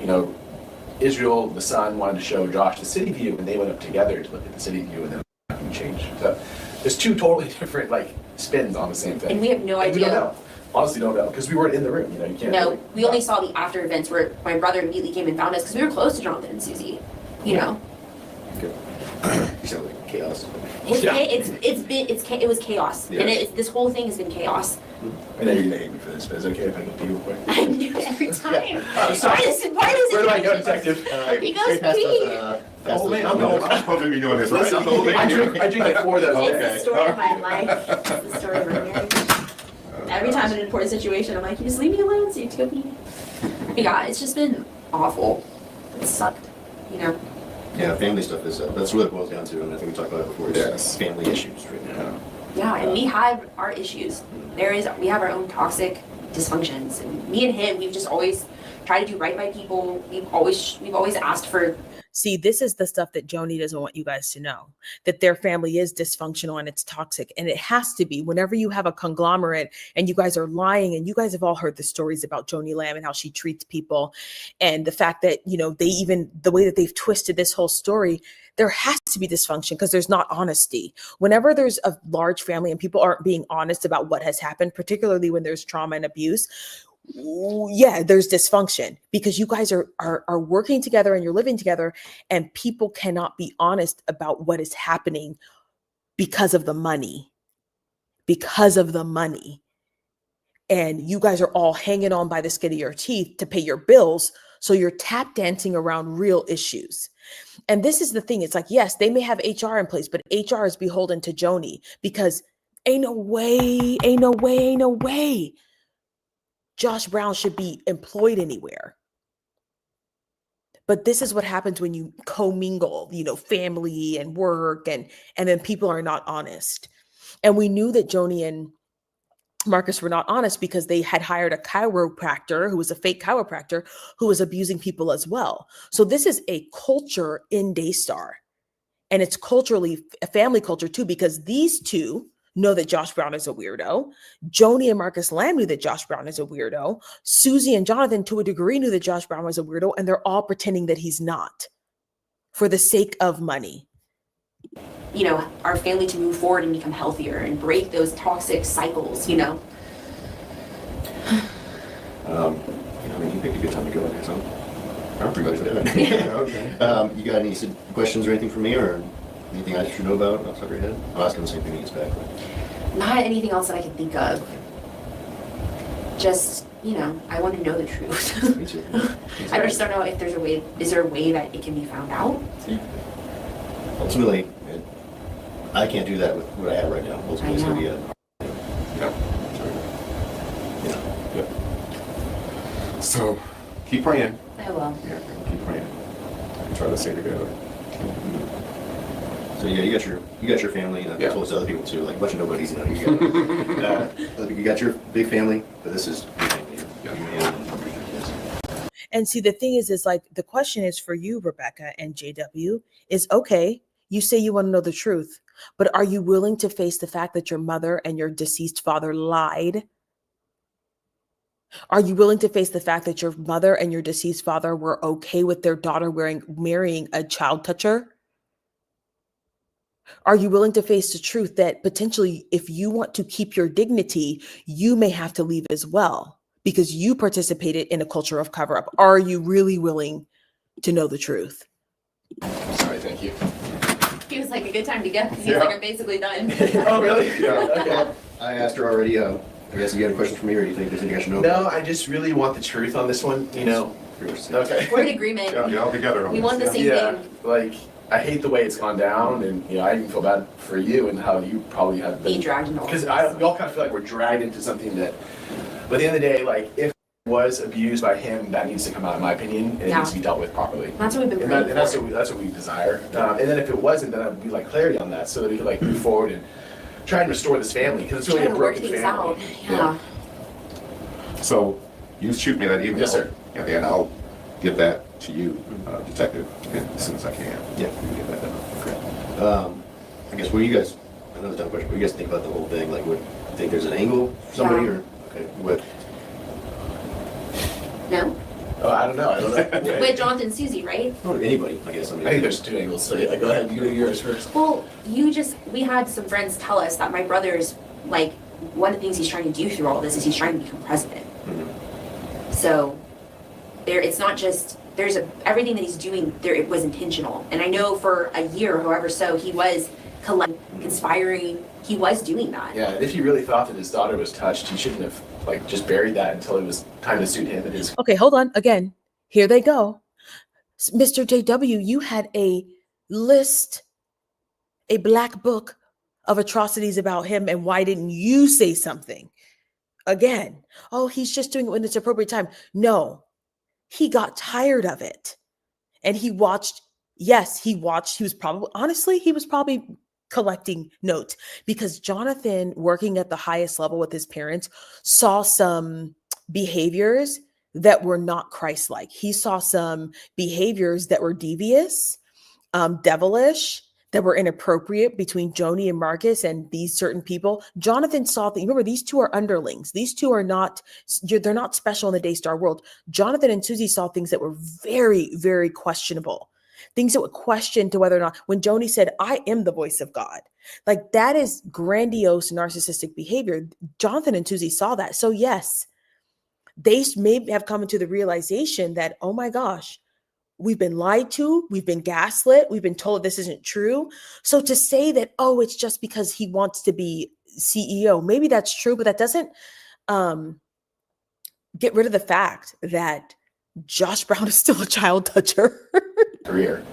Israel, the son, wanted to show Josh the city view, and they went up together to look at the city view, and then nothing changed. So there's two totally different spins on the same thing. And we have no And we don't idea. know. Honestly, don't know because we weren't in the room. You can't. No, really- we only saw the after events where my brother immediately came and found us because we were close to Jonathan and Suzy. Good. You sound like chaos. Yeah. It was chaos, Yeah. and this whole thing has been chaos. I know you're gonna hate me for this, but it's okay if I get pee real quick. I do it every time. I'm sorry. Why does Where do I it? go, detective? He goes pee. Oh, man, I'm supposed to be doing this, right? Listen, I'm the only I drink like 4 of those. Okay. It's the story of my life. It's the story of my marriage. Every time in an important situation, I'm like, you just leave me alone so you can go pee. But yeah, it's just been awful. It sucked, Yeah, family stuff is, that's what it boils down to, and I think we talked about it before, it's Yes. family issues right now. Yeah, and we have our issues. We have our own toxic dysfunctions, and me and him, we've just always tried to do right by people. We've always asked for. See, this is the stuff that Joni doesn't want you guys to know, that their family is dysfunctional and it's toxic. And it has to be whenever you have a conglomerate and you guys are lying, and you guys have all heard the stories about Joni Lamb and how she treats people. And the fact that, the way that they've twisted this whole story, there has to be dysfunction because there's not honesty. Whenever there's a large family and people aren't being honest about what has happened, particularly when there's trauma and abuse, yeah, there's dysfunction because you guys are working together and you're living together, and people cannot be honest about what is happening because of the money. and you guys are all hanging on by the skin of your teeth to pay your bills. So you're tap dancing around real issues. And this is the thing. It's like, yes, they may have HR in place, but HR is beholden to Joni, because ain't no way Josh Brown should be employed anywhere. But this is what happens when you commingle, family and work, and then people are not honest. And we knew that Joni and Marcus were not honest because they had hired a chiropractor who was a fake chiropractor who was abusing people as well. So this is a culture in Daystar, and it's culturally a family culture too, because these two know that Josh Brown is a weirdo. Joni and Marcus Lamb knew that Josh Brown is a weirdo. Suzy and Jonathan, to a degree, knew that Josh Brown was a weirdo, and they're all pretending that he's not for the sake of money. Our family to move forward and become healthier and break those toxic cycles, You picked a good time to go, I guess, huh? I'm pretty much there. Okay. You got any questions or anything for me, or anything I should know about off the top of your head? I'll ask him the same thing when he gets back. Not anything else that I can think of. Just, I want to know the truth. Me too. I just don't know if is there a way that it can be found out? Ultimately, I can't do that with what I have right now. Ultimately, it's going to be a... So keep praying. I will. Yeah, keep praying. And try to stay together. So yeah, you got your family, and I've Yeah. told this to other people too, like a bunch of nobodies. You got your big family, but this is your family. Yeah. And see, the thing is like, the question is for you, Rebecca and JW, is okay, you say you want to know the truth, but are you willing to face the fact that your mother and your deceased father lied? Are you willing to face the fact that your mother and your deceased father were okay with their daughter marrying a child toucher? Are you willing to face the truth that potentially, if you want to keep your dignity, you may have to leave as well because you participated in a culture of cover-up? Are you really willing to know the truth? Sorry, thank you. He was like, a good time to get, because he's Yeah. like, I'm basically done. Oh, really? Yeah. Okay. I asked her already. I guess you got a question for me, or do you think there's anything I should know? No, I just really want the truth on this one. Pretty much the same. Okay. We're in agreement. Yeah, all together on We this. want the same Yeah, thing. like I hate the way it's gone down, and I even feel bad for you and how you probably have been Be dragged into all because this. we all kind of feel like we're dragged into something that. But at the end of the day, like if it was abused by him, that needs to come out, in my opinion, and it Yeah. needs to be dealt with properly. That's what we've been And, praying that's for. what we desire. And then if it wasn't, then I'd be like clarity on that, so that we could like move forward and try and restore this family because it's really Trying a to work broken things family. out. Yeah. So you shoot me that email. Yes, sir. And then I'll get that to you, detective, as soon as I can. Yeah. We can get that done. I guess what do you guys? I know it's a dumb question. What do you guys think about the whole thing? Like, would you think there's an angle for somebody, Yeah. or okay, what? No? Oh, I don't know. I don't know. With Jonathan and Suzy, right? Or anybody? I guess. I think there's two angles. So yeah, go ahead. You do yours first. Well, we had some friends tell us that my brother's, like, one of the things he's trying to do through all this is he's trying to become president. Mhm. So it's not just, everything that he's doing there, it was intentional. And I know for a year, however, so he was conspiring, he was doing that. Yeah, and if he really thought that his daughter was touched, he shouldn't have like just buried that until it was time to suit him and his. Okay, hold on. Again, here they go. Mr. JW, you had a list, a black book of atrocities about him, and why didn't you say something? Again, oh, he's just doing it when it's appropriate time. No, he got tired of it. And he watched, he was probably collecting notes because Jonathan, working at the highest level with his parents, saw some behaviors that were not Christ-like. He saw some behaviors that were devious, devilish, that were inappropriate between Joni and Marcus and these certain people. Jonathan saw things. Remember, these two are underlings. These two are not, they're not special in the Daystar world. Jonathan and Suzy saw things that were very, very questionable. Things that would question to whether or not, when Joni said, I am the voice of God, like that is grandiose narcissistic behavior. Jonathan and Suzy saw that. So yes, they may have come into the realization that, oh my gosh, we've been lied to, we've been gaslit, we've been told this isn't true. So to say that, oh, it's just because he wants to be CEO, maybe that's true, but that doesn't get rid of the fact that Josh Brown is still a child toucher. Career.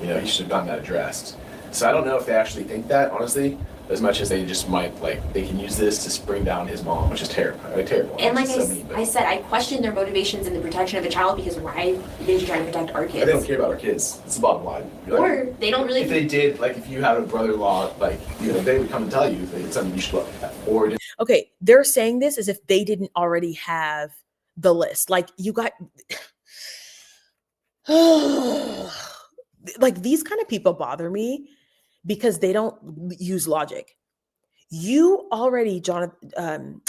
You know, he should have gotten that addressed. So I don't know if they actually think that, honestly, as much as they just might, like, they can use this to bring down his mom, which is terrible. Terrible. And like It's so mean, but I said, I question their motivations in the protection of a child because why did you try to protect our kids? they don't care about our kids. It's the bottom line. Or they don't really. If they did, like, if you had a brother-in-law, like, you know, they would come and tell you if it's something you should look at. Or just Okay, they're saying this as if they didn't already have the list. Like, you got like, these kind of people bother me because they don't use logic. You already, JW and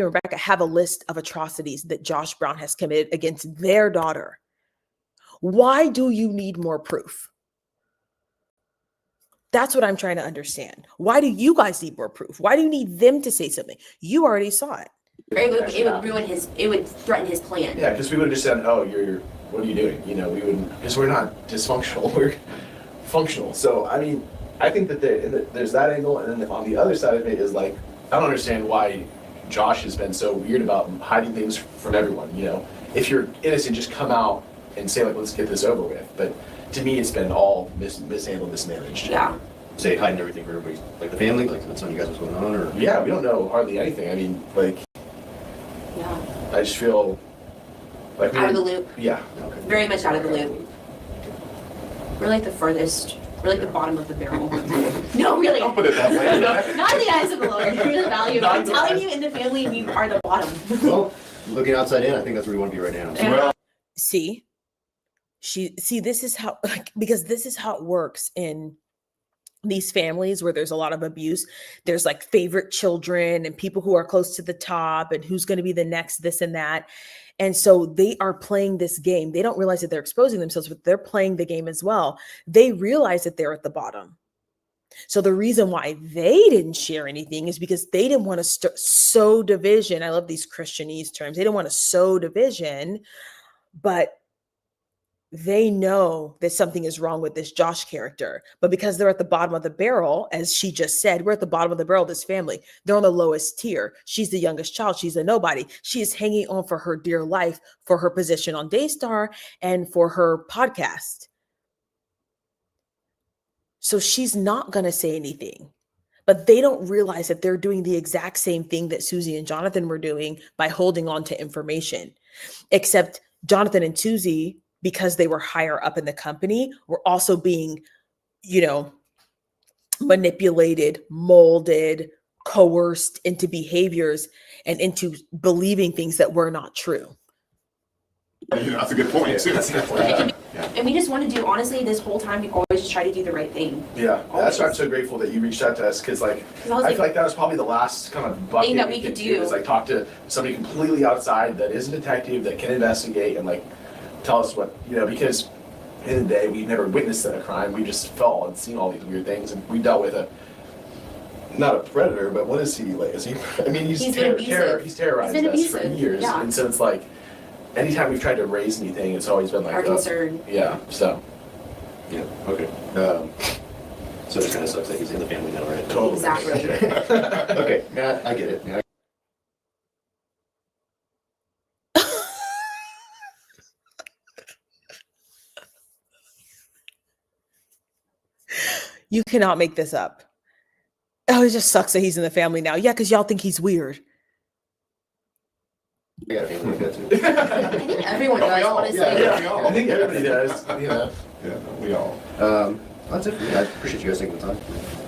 Rebecca, have a list of atrocities that Josh Brown has committed against their daughter. Why do you need more proof? That's what I'm trying to understand. Why do you guys need more proof? Why do you need them to say something? You already saw it. It would ruin his. It would threaten his plan. yeah, because we would have just said, "Oh, you're what are you doing?" You know, we wouldn't, because we're not dysfunctional. We're functional. So I mean, I think that there's that angle, and then on the other side of it is like, I don't understand why Josh has been so weird about hiding things from everyone. You know, if you're innocent, just come out and say, like, let's get this over with. But to me, it's been all mishandled, mismanaged. Yeah. Say hiding everything for everybody, like the family, like that's telling you guys what's going on, or Yeah, we don't know hardly anything. I mean, like, Yeah. I just feel like Out of the loop. Yeah. okay. Very much out of the loop. We're like the furthest. We're like the bottom of the barrel. No, really. Don't put it that way. Not in the eyes of the Lord. You're the value. I'm telling you, in the family, you are the bottom. Well, looking outside in, I think that's where we want to be right now. Yeah. Well, See, this is how, like, because this is how it works in these families where there's a lot of abuse. There's like favorite children and people who are close to the top and who's going to be the next this and that. And so they are playing this game. They don't realize that they're exposing themselves, but they're playing the game as well. They realize that they're at the bottom. So the reason why they didn't share anything is because they didn't want to sow division. I love these Christianese terms. They didn't want to sow division, but they know that something is wrong with this Josh character. But because they're at the bottom of the barrel, as she just said, we're at the bottom of the barrel of this family. They're on the lowest tier. She's the youngest child. She's a nobody. She is hanging on for her dear life for her position on Daystar and for her podcast. So she's not going to say anything. But they don't realize that they're doing the exact same thing that Suzy and Jonathan were doing by holding on to information. Except Jonathan and Suzy, because they were higher up in the company, were also being, you know, manipulated, molded, coerced into behaviors and into believing things that were not true. that's a good point, too. That's a good point. And we just want to do, honestly, this whole time, we've always just tried to do the right thing. Yeah, that's why I'm so grateful that you reached out to us, because like, I was I feel like that was probably the last kind of bucket that we could do. is like talk to somebody completely outside that is a detective that can investigate and like tell us what, you know, because in the day we've never witnessed a crime. We just felt and seen all these weird things, and we dealt with not a predator, but what is he like? Is he? I mean, he's He's been abusive. he's terrorized He's been us for abusive, years, yeah. and so it's like anytime we've tried to raise anything, it's always been like Our concern. Yeah, so Yeah, okay. So it kind of sucks that he's in the family now, right? totally. Exactly. Okay, yeah, I get it. Yeah, You cannot make this up. Oh, it just sucks that he's in the family now. Yeah, because y'all think he's weird. I got a family like that too. I think everyone Don't we does, all? honestly. Yeah, we all. I think everybody does. You know. Yeah, we all. That's it for me. I appreciate you guys taking the time.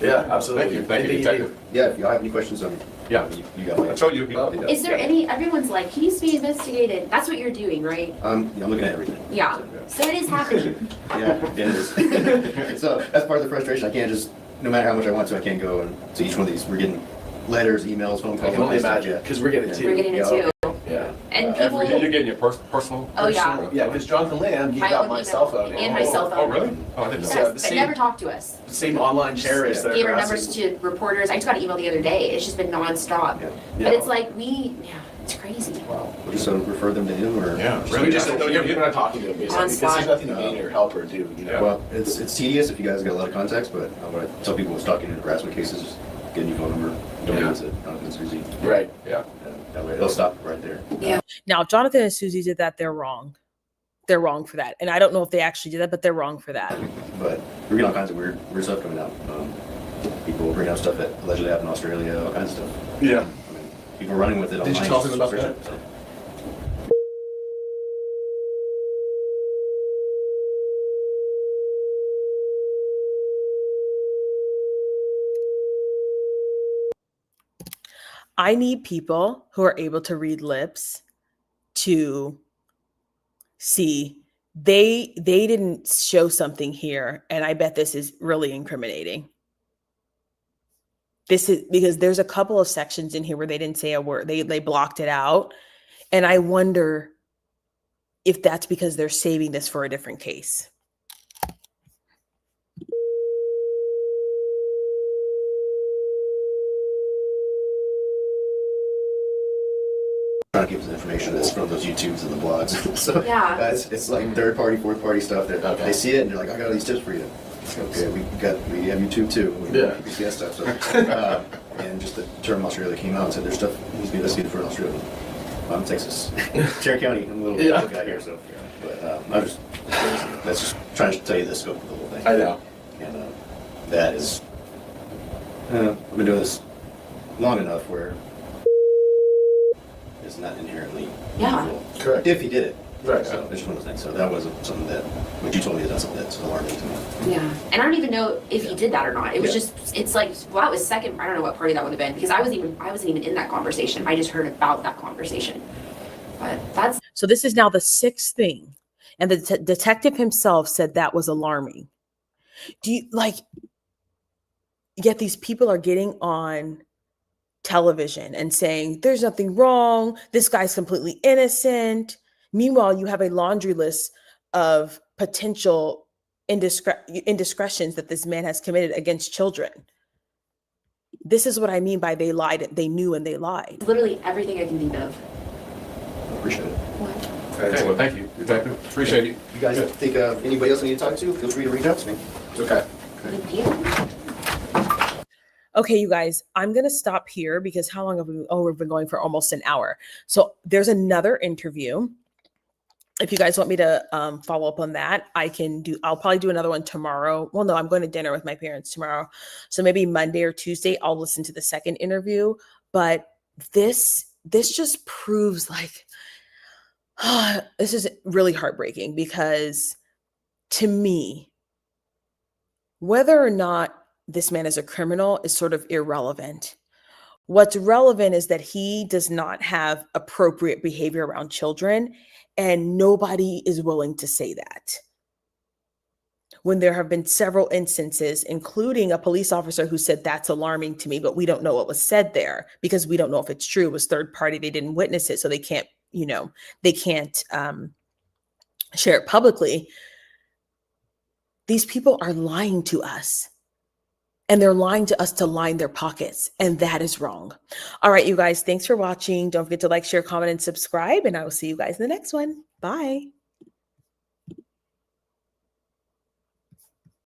Yeah, absolutely. Thank you, Anything Detective. Yeah, if you have any questions, Yeah. you got my. I told you. Is there any, everyone's like, he needs to be investigated. That's what you're doing, right? Yeah, I'm looking at everything. Yeah. So it is happening. Yeah, it is. So that's part of the frustration. I can't just, no matter how much I want to, I can't go and see each one of these. We're getting letters, emails, phone I calls. can only all that stuff. imagine, because we're getting it too. We're getting it Yeah, too. Yeah. And Every people, You're getting your personal? oh yeah. Personal- Yeah, because Jonathan Lamb gave My out own my email. cell phone. And my cell phone. Oh, really? Oh, I didn't know. Yeah, Yes, the but same- never talked to us. Same online terrorists that are Gave our harassing- numbers to reporters. I just got an email the other day. It's just been nonstop. Yeah. Yeah. But it's like it's crazy. Wow. We'll just refer them to him, or Yeah, So we just you're not talking to him basically, On because spot. there's nothing to gain or help or do. You know. Well, it's tedious if you guys got a lot of contacts, but what I tell people with stalking and harassment cases, just get a new phone number, don't Yeah. need to, Suzy. Right. Yeah. That way, it'll stop right there. Yeah. Now, if Jonathan and Suzy did that, they're wrong. They're wrong for that. And I don't know if they actually did that, but they're wrong for that. But we're getting all kinds of weird stuff coming out. People bring out stuff that allegedly happened in Australia, all kinds of stuff. Yeah. I mean, people running with it online. Did you tell them about that? So. I need people who are able to read lips to see they didn't show something here, and I bet this is really incriminating. This is because there's a couple of sections in here where they didn't say a word. They blocked it out, and I wonder if that's because they're saving this for a different case. Trying to keep the information that's from those YouTubes and the blogs. So Yeah. it's like third party, fourth party stuff that Okay. they see it and they're like, I got all these tips for you. Okay, we have YouTube too. We Yeah. PCS stuff. So, and just the term Australia came out and said there's stuff that needs to be investigated for Australia. I'm in Texas, Tarrant County. I'm a little guy here, so. But I'm just that's just trying to tell you the scope of the whole thing. I know. And that is, I've been doing this long enough where it's not inherently Yeah. evil. Correct. If he did it. Right. So it's just one of those things. So that wasn't something that, what you told me, that's something that's alarming to me. Yeah. And I don't even know if he did that or not. It was Yeah. just, it's like, well, that was second, I don't know what party that would have been, because I wasn't even in that conversation. I just heard about that conversation. But that's, So this is now the sixth thing, and the detective himself said that was alarming. Do you yet these people are getting on television and saying there's nothing wrong, this guy's completely innocent. Meanwhile, you have a laundry list of potential indiscretions that this man has committed against children. This is what I mean by they lied. They knew and they lied. literally everything I can think of. I appreciate it. What? Okay, well, thank you, Detective. Appreciate it. You guys think of anybody else I need to talk to? Feel free to reach out to me. It's okay. Thank you. Okay, you guys, I'm going to stop here because how long have we, we've been going for almost an hour. So there's another interview. If you guys want me to follow up on that, I'll probably do another one tomorrow. Well, no, I'm going to dinner with my parents tomorrow. So maybe Monday or Tuesday, I'll listen to the second interview. But this just proves like, this is really heartbreaking because to me, whether or not this man is a criminal is sort of irrelevant. What's relevant is that he does not have appropriate behavior around children, and nobody is willing to say that. When there have been several instances, including a police officer who said that's alarming to me, but we don't know what was said there because we don't know if it's true. It was third party. They didn't witness it. So they can't, share it publicly. These people are lying to us. And they're lying to us to line their pockets. And that is wrong. All right, you guys, thanks for watching. Don't forget to like, share, comment, and subscribe. And I will see you guys in the next one. Bye.